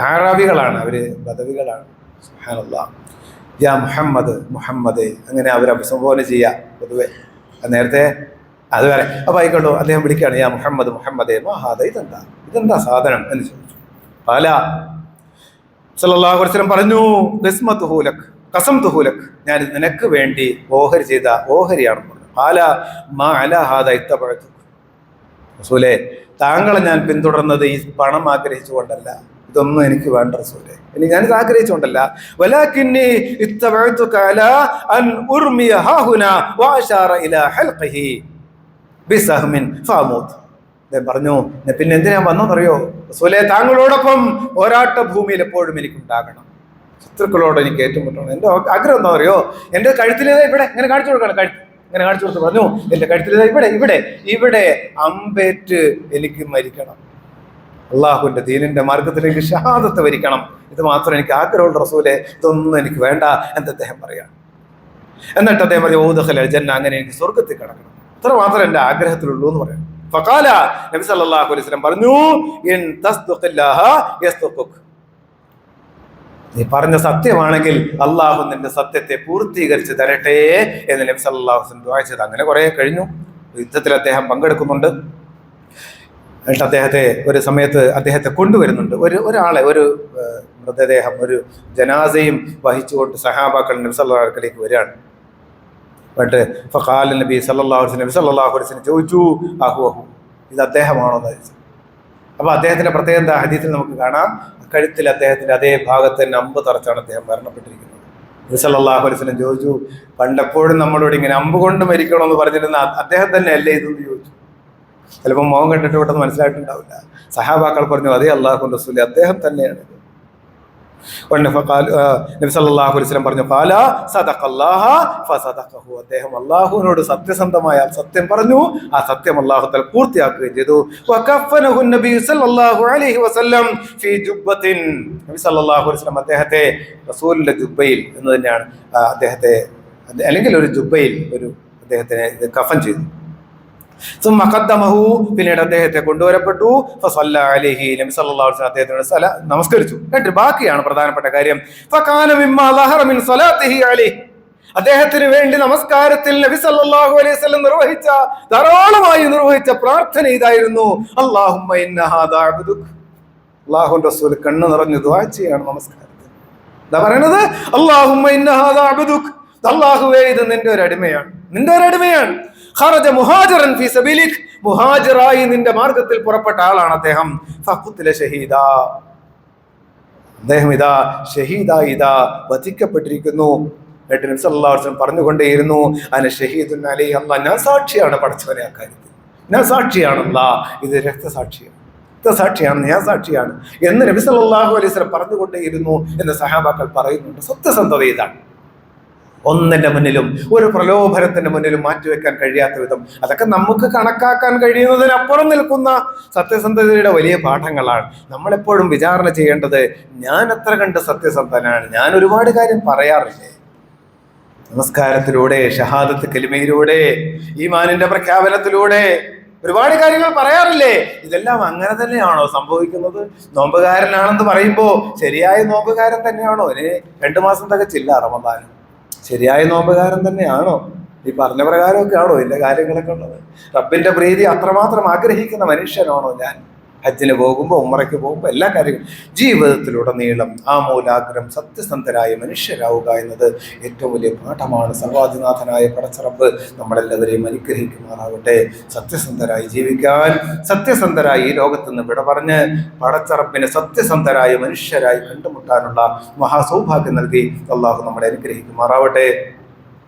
അറാബികളാണ് അവര്, ബദവികളാണ്. സുബ്ഹാനല്ലാഹ്. യാ മുഹമ്മദ്, അങ്ങനെ അവർ അഭിസംബോധന ചെയ്യുക പൊതുവെ. നേരത്തെ അത് വരെ അപ്പൊ ആയിക്കോളൂ, അദ്ദേഹം വിളിക്കുകയാണ്, യാ മുഹമ്മദ് മാ ഹാദ, ഇതെന്താ സാധനം എന്ന് ചോദിച്ചു. ഖാല സല്ലല്ലാഹു അലൈഹി വസല്ലം പറഞ്ഞു, ഖസംതുഹു ലക്, ഞാൻ നിനക്ക് വേണ്ടി ഓഹരി ചെയ്ത ഓഹരിയാണെന്ന് പറഞ്ഞു. ഖാല മാ അലാ ഹാദ ഇത്തബഅതു, റസൂലേ, താങ്കളെ ഞാൻ പിന്തുടർന്നത് ഈ പണം ആഗ്രഹിച്ചുകൊണ്ടല്ല, ഇതൊന്നും എനിക്ക് വേണ്ട റസൂലേ, ഇനി ഞാനിത് ആഗ്രഹിച്ചുകൊണ്ടല്ല. വലാകിന്നി ഇത്തബഅതുക അലാ അൻ ഉർമിയ ഹാഹുനാ വഅശാറ ഇലാ ഹൽഖിഹി ബിസഹ്മിൻ ഫഅമൂത്. അദ്ദേഹം പറഞ്ഞു, പിന്നെ എന്തിനാ വന്നോന്നറിയോ റസൂലേ, താങ്കളോടൊപ്പം പോരാട്ട ഭൂമിയിൽ എപ്പോഴും എനിക്കുണ്ടാകണം, ശത്രുക്കളോട് എനിക്ക് ഏറ്റുമുട്ടണം. എൻ്റെ ആഗ്രഹം എന്താ അറിയോ, എൻ്റെ കഴുത്തിലേതാ ഇവിടെ ഇങ്ങനെ കാണിച്ചു കൊടുക്കണം, ഇങ്ങനെ കാണിച്ചു കൊടുത്ത് പറഞ്ഞു, എൻ്റെ കഴുത്തിലേതാ ഇവിടെ അമ്പേറ്റ് എനിക്ക് മരിക്കണം, അള്ളാഹുവിൻ്റെ ദീനിന്റെ മാർഗത്തിലേക്ക് ഷഹാദത്ത് വരിക്കണം, ഇത് മാത്രം എനിക്ക് ആഗ്രഹമുള്ള റസൂലേ, ഇതൊന്നും എനിക്ക് വേണ്ട എന്ന് അദ്ദേഹം പറയാം. എന്നിട്ട് അദ്ദേഹം പറഞ്ഞു, ഊദഖലൽ ജന്ന, അങ്ങനെ എനിക്ക് സ്വർഗത്തിൽ കിടക്കണം, ഇത്ര മാത്രം എൻ്റെ ആഗ്രഹത്തിലുള്ളൂ എന്ന് പറയാം. ഫഖാല, നബി സല്ലല്ലാഹു അലൈഹി വസല്ലം പറഞ്ഞു, ഇൻ തസ്ദഖില്ലാഹ യസ്ദഖുക, നീ പറഞ്ഞ സത്യമാണെങ്കിൽ അള്ളാഹു നിന്റെ സത്യത്തെ പൂർത്തീകരിച്ച് തരട്ടെ എന്ന് നബി സല്ലല്ലാഹു അലൈഹി വസല്ലം ദുആ ചെയ്തു. അങ്ങനെ കുറെ കഴിഞ്ഞു. യുദ്ധത്തിൽ അദ്ദേഹം പങ്കെടുക്കുന്നുണ്ട്. എന്നിട്ട് ഒരു സമയത്ത് അദ്ദേഹത്തെ കൊണ്ടുവരുന്നുണ്ട്. ഒരാളെ, ഒരു മൃതദേഹം, ഒരു ജനാസയും വഹിച്ചുകൊണ്ട് സഹാബാക്കൾ നബി സല്ലല്ലാഹു അലൈഹി വസല്ലം വരികയാണ്. എന്നിട്ട് ഫഖാല നബി സല്ലല്ലാഹു അലൈഹി വസല്ലം ചോദിച്ചു, അഹു ഇത് അദ്ദേഹമാണോ എന്ന് ചോദിച്ചു. അപ്പൊ അദ്ദേഹത്തിന്റെ പ്രത്യേകത എന്താ? ഹദീസിൽ നമുക്ക് കാണാം, കഴുത്തിൽ അദ്ദേഹത്തിന്റെ അതേ ഭാഗത്ത് തന്നെ അമ്പ് തറച്ചാണ് അദ്ദേഹം മരണപ്പെട്ടിരിക്കുന്നത്. നബി സല്ലല്ലാഹു അലൈഹി വസല്ലം ചോദിച്ചു, പണ്ടെപ്പോഴും നമ്മളോട് ഇങ്ങനെ അമ്പ് കൊണ്ട് മരിക്കണമെന്ന് പറഞ്ഞിരുന്ന അദ്ദേഹം തന്നെ അല്ലേ ഇതെന്ന് ചോദിച്ചു. ചിലപ്പോൾ മുഖം കണ്ടിട്ട് പെട്ടെന്ന് മനസ്സിലായിട്ടുണ്ടാവില്ല. സഹാബാക്കൾ പറഞ്ഞു, അതേ അല്ലാഹുവിന്റെ റസൂലേ, അദ്ദേഹം തന്നെയാണ്. നബി സല്ലല്ലാഹു അലൈഹി വസല്ലം പറഞ്ഞു, ഖാല സദഖല്ലാഹ ഫസദഖഹു, അദ്ദേഹം അല്ലാഹുവിനോട് സത്യസന്ധമായ സത്യം പറഞ്ഞു, ആ സത്യം അല്ലാഹു തആല പൂർത്തിയാക്കുകയും ചെയ്തു. വകഫനഹു നബി സല്ലല്ലാഹു അലൈഹി വസല്ലം ഫീ ജുബ്ബത്തിൻ, നബി സല്ലല്ലാഹു അലൈഹി വസല്ലം അദ്ദേഹത്തെ റസൂലിന്റെ ജുബ്ബയിൽ എന്ന് തന്നെയാണ് അദ്ദേഹത്തെ, അല്ലെങ്കിൽ ഒരു ജുബ്ബയിൽ അദ്ദേഹത്തിനെ കഫൻ ചെയ്തു. പിന്നീട് അദ്ദേഹത്തെ കൊണ്ടുവരപ്പെട്ടു. നബി സല്ലല്ലാഹു അലൈഹി വസല്ലം അദ്ദേഹത്തിനോട് നമസ്കരിച്ചു. എന്നിട്ട് ബാക്കിയാണ് പ്രധാനപ്പെട്ട കാര്യം. അദ്ദേഹത്തിന് വേണ്ടി നമസ്കാരത്തിൽ നബി സല്ലല്ലാഹു അലൈഹി വസല്ലം ധാരാളമായി നിർവഹിച്ച പ്രാർത്ഥന ഇതായിരുന്നു, അല്ലാഹുമ്മ ഇന്ന ഹാദാ അബ്ദുക. അല്ലാഹുവിന്റെ റസൂൽ കണ്ണ് നിറഞ്ഞു ദുആ ചെയ്യാണ് നമസ്കാരത്തിൽ. എന്താ പറയണത്? അല്ലാഹുമ്മ ഇന്ന ഹാദാ അബ്ദുക, അല്ലാഹുവേ ഇത് നിന്റെ ഒരു അടിമയാണ്, നിന്റെ ഒരു അടിമയാണ്. ഖറജ മുഹാജിറൻ ഫീ സബീലിക്, മുഹാജിറായി നിന്റെ മാർഗത്തിൽ പുറപ്പെട്ട ആളാണ് അദ്ദേഹം. ഫഖുതില ഷഹീദാ, അദ്ദേഹം ഇതാ ഷഹീദായി ഇതാ വധിക്കപ്പെട്ടിരിക്കുന്നു. എന്നിട്ട് നബി സല്ലല്ലാഹു അലൈഹി വസല്ലം പറഞ്ഞുകൊണ്ടേയിരുന്നു, അന ഷഹീദുൻ അലൈഹി, അല്ലാഹ് ഞാൻ സാക്ഷിയാണ് പടച്ചവനെ ആ കാര്യത്തിൽ, ഞാൻ സാക്ഷിയാണ്, അല്ലാഹ് ഇത് രക്തസാക്ഷിയാണ്, രക്തസാക്ഷിയാണ്, ഞാൻ സാക്ഷിയാണ് എന്ന് നബി സല്ലല്ലാഹു അലൈഹി വസല്ലം പറഞ്ഞുകൊണ്ടേയിരുന്നു എന്ന് സഹാബാക്കൾ പറയുന്നുണ്ട്. സത്യസന്ധത ഇതാണ്. ഒന്നിന്റെ മുന്നിലും ഒരു പ്രലോഭനത്തിന്റെ മുന്നിലും മാറ്റിവെക്കാൻ കഴിയാത്ത വിധം, അതൊക്കെ നമുക്ക് കണക്കാക്കാൻ കഴിയുന്നതിനപ്പുറം നിൽക്കുന്ന സത്യസന്ധതയുടെ വലിയ പാഠങ്ങളാണ്. നമ്മളെപ്പോഴും വിചാരണ ചെയ്യേണ്ടത്, ഞാൻ എത്ര കണ്ട് സത്യസന്ധനാണ്, ഞാൻ ഒരുപാട് കാര്യം പറയാറില്ലേ, നമസ്കാരത്തിലൂടെ, ഷഹാദത്ത് കലിമയിലൂടെ, ഈമാനിന്റെ പ്രഖ്യാപനത്തിലൂടെ ഒരുപാട് കാര്യങ്ങൾ പറയാറില്ലേ. ഇതെല്ലാം അങ്ങനെ തന്നെയാണോ സംഭവിക്കുന്നത്? നോമ്പുകാരനാണെന്ന് പറയുമ്പോൾ ശരിയായ നോമ്പുകാരൻ തന്നെയാണോ? 2 മാസം തികച്ചില്ല റമദാൻ, ശരിയായ നോമ്പുകാരൻ തന്നെയാണോ? ഈ പറഞ്ഞ പ്രകാരമൊക്കെ ആണോ ഇതിന്റെ കാര്യങ്ങളൊക്കെ ഉള്ളത്? റബ്ബിന്റെ പ്രീതി അത്രമാത്രം ആഗ്രഹിക്കുന്ന മനുഷ്യനാണോ ഞാൻ? ഹജ്ജിന് പോകുമ്പോൾ, ഉംറയ്ക്ക് പോകുമ്പോൾ, എല്ലാ കാര്യങ്ങളും ജീവിതത്തിലുടനീളം ആ മൂലാഗ്രഹം സത്യസന്ധരായ മനുഷ്യരാവുക എന്നത് ഏറ്റവും വലിയ പാഠമാണ്. സർവാധിനാഥനായ പടച്ചറബ്ബ് നമ്മളെല്ലാവരെയും അനുഗ്രഹിക്കുമാറാവട്ടെ. സത്യസന്ധരായി ജീവിക്കാൻ, സത്യസന്ധരായി ഈ ലോകത്ത് നിന്ന് വിട പറഞ്ഞ് പടച്ചറബ്ബിനെ സത്യസന്ധരായ മനുഷ്യരായി കണ്ടുമുട്ടാനുള്ള മഹാസൗഭാഗ്യം നൽകി അള്ളാഹു നമ്മളെ അനുഗ്രഹിക്കുമാറാവട്ടെ.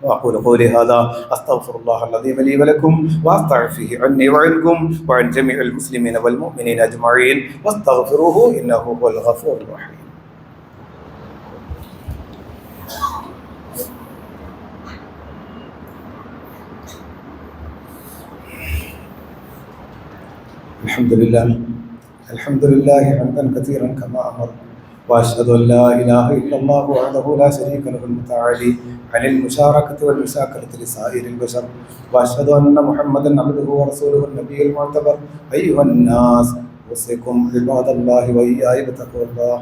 وأقول قولي هذا أستغفر الله العظيم لي ولكم وأستغفره عني وعنكم وعن جميع المسلمين والمؤمنين أجمعين واستغفروه إنه هو الغفور الرحيم. الحمد لله حمدا كثيرا كما أمر، وأشهد أن لا إله إلا الله وحده لا شريك له المتعالي عن المشاركة والمشاكلة لسائر البشر، وأشهد أن محمدا عبده ورسوله النبي المعتبر. أيها الناس، أوصيكم عباد الله وإياي بتقوى الله،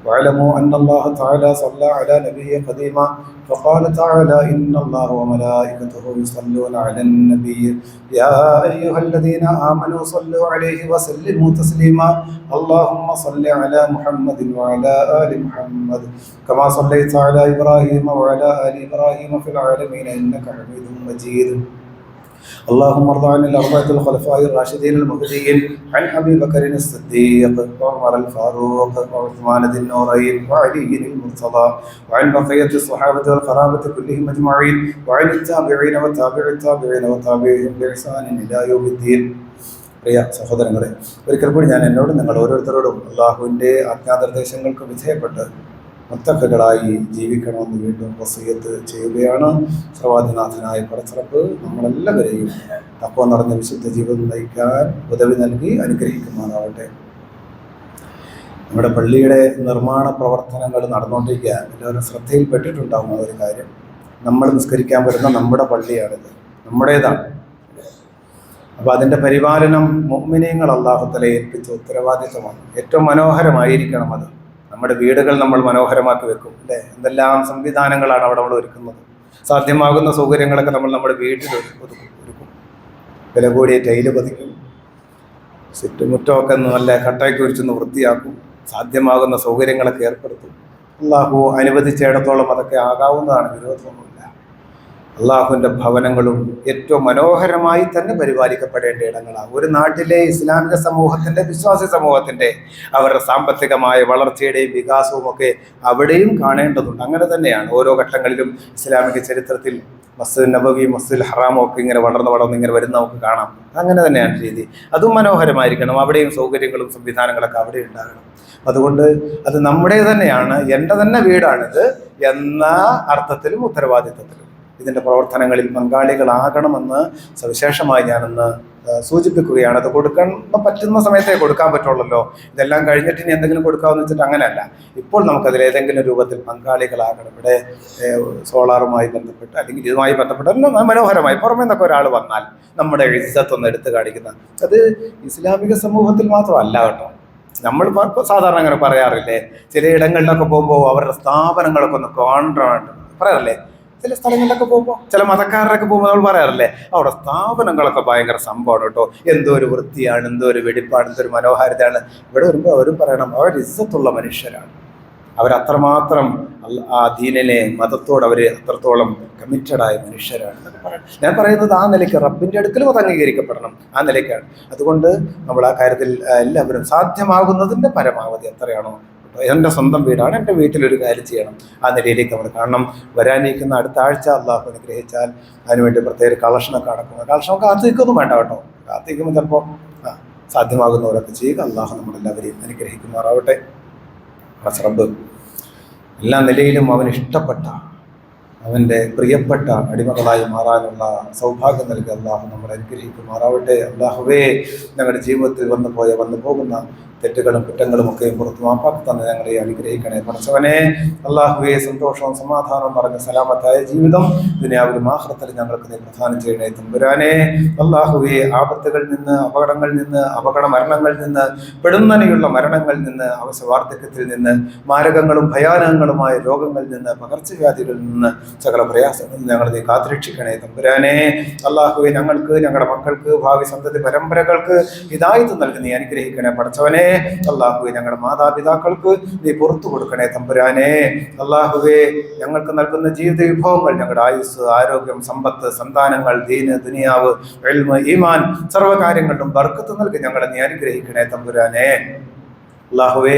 واعلموا أن الله تعالى صلى على نبيه قديما، فقال تعالى إن الله وملائكته يصلون على النبي يا أيها الذين آمنوا صلوا عليه وسلموا تسليما. اللهم صل على محمد وعلى آل محمد كما صليت على إبراهيم وعلى آل إبراهيم في العالمين إنك حميد مجيد. اللهم ارض عن الأربعة الخلفاء الراشدين المهديين، عن أبي بكر الصديق وعمر الفاروق وعثمان ذي النورين وعلي المرتضى، وعن بقية الصحابة والقرابة كلهم أجمعين، وعن التابعين وتابع التابعين وتابعهم بإحسان إلى يوم الدين. പ്രിയ സഹോദരങ്ങളെ, ഒരിക്കൽ കൂടി ഞാൻ എന്നോടും നിങ്ങൾ ഓരോരുത്തരോടും അള്ളാഹുവിൻ്റെ ആജ്ഞാനിർദ്ദേശങ്ങൾക്ക് വിധേയപ്പെട്ട് മുത്തഖകളായി ജീവിക്കണമെന്ന് വീണ്ടും വസിയത്ത് ചെയ്യുകയാണ്. സർവാധിനാഥനായ പടച്ചറബ്ബ് നമ്മളെല്ലാവരെയും തഖ്വ നിറഞ്ഞ വിശുദ്ധ ജീവിതം നയിക്കാൻ ഉദവി നൽകി അനുഗ്രഹിക്കുമാറാവട്ടെ. നമ്മുടെ പള്ളിയുടെ നിർമ്മാണ പ്രവർത്തനങ്ങൾ നടന്നുകൊണ്ടിരിക്കുക. എല്ലാവരും ശ്രദ്ധയിൽപ്പെട്ടിട്ടുണ്ടാകുന്ന ഒരു കാര്യം, നമ്മൾ നിസ്കരിക്കാൻ വരുന്ന നമ്മുടെ പള്ളിയാണിത്, നമ്മുടേതാണ്. അപ്പോൾ അതിൻ്റെ പരിപാലനം മുഅ്മിനീങ്ങൾ അല്ലാഹു തആല ഏൽപ്പിച്ച ഉത്തരവാദിത്വമാണ്. ഏറ്റവും മനോഹരമായിരിക്കണം അത്. നമ്മുടെ വീടുകൾ നമ്മൾ മനോഹരമാക്കി വെക്കും അല്ലേ? എന്തെല്ലാം സംവിധാനങ്ങളാണ് അവിടെ നമ്മൾ ഒരുക്കുന്നത്. സാധ്യമാകുന്ന സൗകര്യങ്ങളൊക്കെ നമ്മൾ നമ്മുടെ വീട്ടിൽ ഒരുക്കും. വില കൂടിയ ടൈല് പതിക്കും, മുറ്റമൊക്കെ നല്ല കട്ടാക്കി ഉരിച്ചൊന്ന് വൃത്തിയാക്കും, സാധ്യമാകുന്ന സൗകര്യങ്ങളൊക്കെ ഏർപ്പെടുത്തും. അല്ലാഹു അനുവദിച്ചിടത്തോളം അതൊക്കെ ആകാവുന്നതാണ്, വിരോധമൊന്നുമില്ല. അള്ളാഹുവിൻ്റെ ഭവനങ്ങളും ഏറ്റവും മനോഹരമായി തന്നെ പരിപാലിക്കപ്പെടേണ്ട ഇടങ്ങളാണ്. ഒരു നാട്ടിലെ ഇസ്ലാമിക സമൂഹത്തിൻ്റെ, വിശ്വാസി സമൂഹത്തിൻ്റെ അവരുടെ സാമ്പത്തികമായ വളർച്ചയുടെയും വികാസവും ഒക്കെ അവിടെയും കാണേണ്ടതുണ്ട്. അങ്ങനെ തന്നെയാണ് ഓരോ ഘട്ടങ്ങളിലും ഇസ്ലാമിക ചരിത്രത്തിൽ മസ്ജിദ് നബവി, മസ്ജിദുൽ ഹറാമും ഒക്കെ ഇങ്ങനെ വളർന്ന് ഇങ്ങനെ വരുന്ന നമുക്ക് കാണാം. അങ്ങനെ തന്നെയാണ് രീതി. അതും മനോഹരമായിരിക്കണം. അവിടെയും സൗകര്യങ്ങളും സംവിധാനങ്ങളൊക്കെ അവിടെ ഉണ്ടാകണം. അതുകൊണ്ട് അത് നമ്മുടെ തന്നെയാണ്, എൻ്റെ തന്നെ വീടാണിത് എന്ന അർത്ഥത്തിലും ഉത്തരവാദിത്വത്തിലും ഇതിൻ്റെ പ്രവർത്തനങ്ങളിൽ പങ്കാളികളാകണമെന്ന് സവിശേഷമായി ഞാനൊന്ന് സൂചിപ്പിക്കുകയാണ്. അത് കൊടുക്കാൻ പറ്റുന്ന സമയത്തേ കൊടുക്കാൻ പറ്റുള്ളല്ലോ. ഇതെല്ലാം കഴിഞ്ഞിട്ട് ഇനി എന്തെങ്കിലും കൊടുക്കാമെന്ന് വെച്ചിട്ട് അങ്ങനെയല്ല. ഇപ്പോൾ നമുക്കതിൽ ഏതെങ്കിലും രൂപത്തിൽ പങ്കാളികളാകണം. ഇവിടെ സോളാറുമായി ബന്ധപ്പെട്ട് അല്ലെങ്കിൽ ഇതുമായി ബന്ധപ്പെട്ട് മനോഹരമായി പുറമേ നിന്നൊക്കെ ഒരാൾ വന്നാൽ നമ്മുടെ ഇസ്സത്തൊന്ന് എടുത്തു കാണിക്കുന്ന, അത് ഇസ്ലാമിക സമൂഹത്തിൽ മാത്രമല്ല കേട്ടോ. നമ്മൾ സാധാരണ അങ്ങനെ പറയാറില്ലേ, ചില ഇടങ്ങളിലൊക്കെ പോകുമ്പോൾ അവരുടെ സ്ഥാപനങ്ങളൊക്കെ ഒന്ന് കാണാറുണ്ട്, പറയാറില്ലേ. ചില സ്ഥലങ്ങളിലൊക്കെ പോകുമ്പോൾ, ചില മതക്കാരൊക്കെ പോകുമ്പോൾ നമ്മൾ പറയാറില്ലേ, അവിടെ സ്ഥാപനങ്ങളൊക്കെ ഭയങ്കര സംഭവമാണ് കേട്ടോ, എന്തോ ഒരു വൃത്തിയാണ്, എന്തോ ഒരു വെടിപ്പാണ്, എന്തോ ഒരു മനോഹാരിതയാണ്. ഇവിടെ വരുമ്പോൾ അവരും പറയണം, അവർ ഇസ്സത്തുള്ള മനുഷ്യരാണ്, അവരത്രമാത്രം ആ ദീനിനെ, മതത്തോട് അവർ അത്രത്തോളം കമ്മിറ്റഡായ മനുഷ്യരാണ് എന്നൊക്കെ പറയണം. ഞാൻ പറയുന്നത് ആ നിലയ്ക്ക് റബ്ബിൻ്റെ അടുക്കലും അത് അംഗീകരിക്കപ്പെടണം, ആ നിലയ്ക്കാണ്. അതുകൊണ്ട് നമ്മൾ ആ കാര്യത്തിൽ എല്ലാവരും സാധ്യമാകുന്നതിൻ്റെ പരമാവധി എത്രയാണോ, എൻ്റെ സ്വന്തം വീടാണ്, എൻ്റെ വീട്ടിലൊരു കാര്യം ചെയ്യണം, ആ നിലയിലേക്ക് നമ്മൾ കാണണം. വരാനിരിക്കുന്ന അടുത്ത ആഴ്ച അള്ളാഹു അനുഗ്രഹിച്ചാൽ അതിനുവേണ്ടി പ്രത്യേക കളക്ഷനൊക്കെ നടക്കുന്നത്. കളക്ഷനൊക്കെ കാത്തിരിക്കൊന്നും വേണ്ട കേട്ടോ. കാത്തിരിക്കുമ്പോൾ ചിലപ്പോൾ സാധ്യമാകുന്നവരൊക്കെ ചെയ്യുക. അള്ളാഹു നമ്മളെല്ലാവരെയും അനുഗ്രഹിക്കുമാറാവട്ടെ. റബ്ബ് എല്ലാ നിലയിലും അവന് ഇഷ്ടപ്പെട്ട, അവൻ്റെ പ്രിയപ്പെട്ട അടിമകളായി മാറാനുള്ള സൗഭാഗ്യം നൽകി അള്ളാഹു നമ്മളെ അനുഗ്രഹിക്കുമാറാവട്ടെ. അള്ളാഹുവേ, ഞങ്ങളുടെ ജീവിതത്തിൽ വന്നു പോകുന്ന തെറ്റുകളും കുറ്റങ്ങളും ഒക്കെയും പുറത്ത് മാപ്പാക്കി തന്നെ ഞങ്ങളെ അനുഗ്രഹിക്കണേ. പഠിച്ചവനെ, അള്ളാഹുവേ, സന്തോഷവും സമാധാനവും നിറഞ്ഞ സലാമത്തായ ജീവിതം ദുനിയാവിലും ആഖിറത്തിലും ഞങ്ങൾക്ക് നീ പ്രദാനം ചെയ്യണേ. തമ്പുരാനെ, അള്ളാഹുവേ, ആപത്തുകളിൽ നിന്ന്, അപകടങ്ങളിൽ നിന്ന്, അപകട മരണങ്ങളിൽ നിന്ന്, പെടുന്നനെയുള്ള മരണങ്ങളിൽ നിന്ന്, അവശവാർദ്ധക്യത്തിൽ നിന്ന്, മാരകങ്ങളും ഭയാനകങ്ങളുമായ രോഗങ്ങളിൽ നിന്ന്, പകർച്ചവ്യാധികളിൽ നിന്ന്, സകല പ്രയാസങ്ങളിൽ ഞങ്ങൾ നീ കാത്തുരക്ഷിക്കണേ. തമ്പുരാനെ, അള്ളാഹുവേ, ഞങ്ങൾക്ക്, ഞങ്ങളുടെ മക്കൾക്ക്, ഭാവി സന്തതി പരമ്പരകൾക്ക് ഹിദായത്ത് നൽകി നീ അനുഗ്രഹിക്കണേ. പഠിച്ചവനെ, അള്ളാഹുവേ, ഞങ്ങളുടെ മാതാപിതാക്കൾക്ക് നീ പുറത്തു കൊടുക്കണേ. തമ്പുരാനെ, അള്ളാഹുവേ, ഞങ്ങൾക്ക് നൽകുന്ന ജീവിത വിഭവങ്ങൾ, ഞങ്ങളുടെ ആയുസ്, ആരോഗ്യം, സമ്പത്ത്, സന്താനങ്ങൾ, ദീന്, ദുനിയാവ്, ഇൽമ്, ഈമാൻ, സർവ്വകാര്യങ്ങളിലും ബർക്കത്ത് നൽകി ഞങ്ങളെ നീ അനുഗ്രഹിക്കണേ. തമ്പുരാനെ, അള്ളാഹുവേ,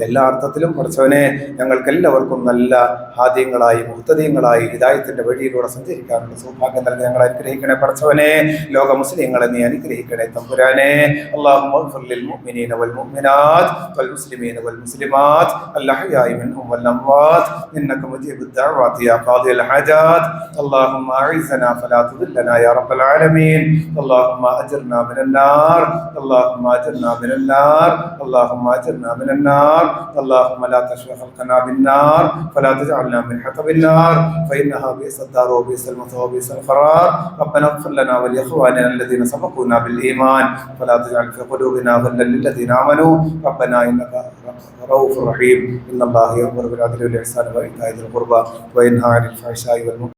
എല്ലാ അർത്ഥത്തിലും പഠിച്ചവനെ, ഞങ്ങൾക്ക് എല്ലാവർക്കും നല്ല ഹാദ്യങ്ങളായി, മുഹ്തദീങ്ങളായി ഹിദായത്തിന്റെ വഴിയിലൂടെ സഞ്ചരിക്കാനുള്ള സൗഭാഗ്യം നൽകി ഞങ്ങളെ അനുഗ്രഹിക്കണേ. പഠിച്ചവനെ, ലോക മുസ്ലിങ്ങളെ നീ അനുഗ്രഹിക്കണേ. തമ്പുരാനെ, അല്ലാഹുമ്മ ഗ്ഫിർ ലിൽ മുഅ്മിനീന വൽ മുഅ്മിനാത്ത് വൽ മുസ്ലിമീന വൽ മുസ്ലിമാത്ത് അൽ അഹ്യാഇ മിൻഹും വൽ അംവാത്ത് ഇന്നക മുജീബുദ് ദഅവാതി യാ ഖാദിയൽ ഹാജാത്ത്. അല്ലാഹുമ്മ അഇസ്സനാ ഫലാ തുദില്ലനാ യാ റബ്ബൽ ആലമീൻ. അല്ലാഹുമ്മ അജിർനാ മിനൻ നാർ. അല്ലാഹുമ്മ അജിർനാ മിനൻ നാർ. അല്ലാഹുമ്മ من النار. اللهم لا تشغل خلقنا بالنار فلا تجعلنا من حطب النار فإنها بئس الدار وبئس المثوى وبئس القرار. ربنا اغفر لنا ولإخواننا الذين سبقونا بالإيمان ولا تجعل في قلوبنا غلا للذين آمنوا ربنا إنك رؤوف رحيم. إن الله يأمر بالعدل والإحسان وإيتاء ذي القربى وينهى عن الفحشاء والمنكر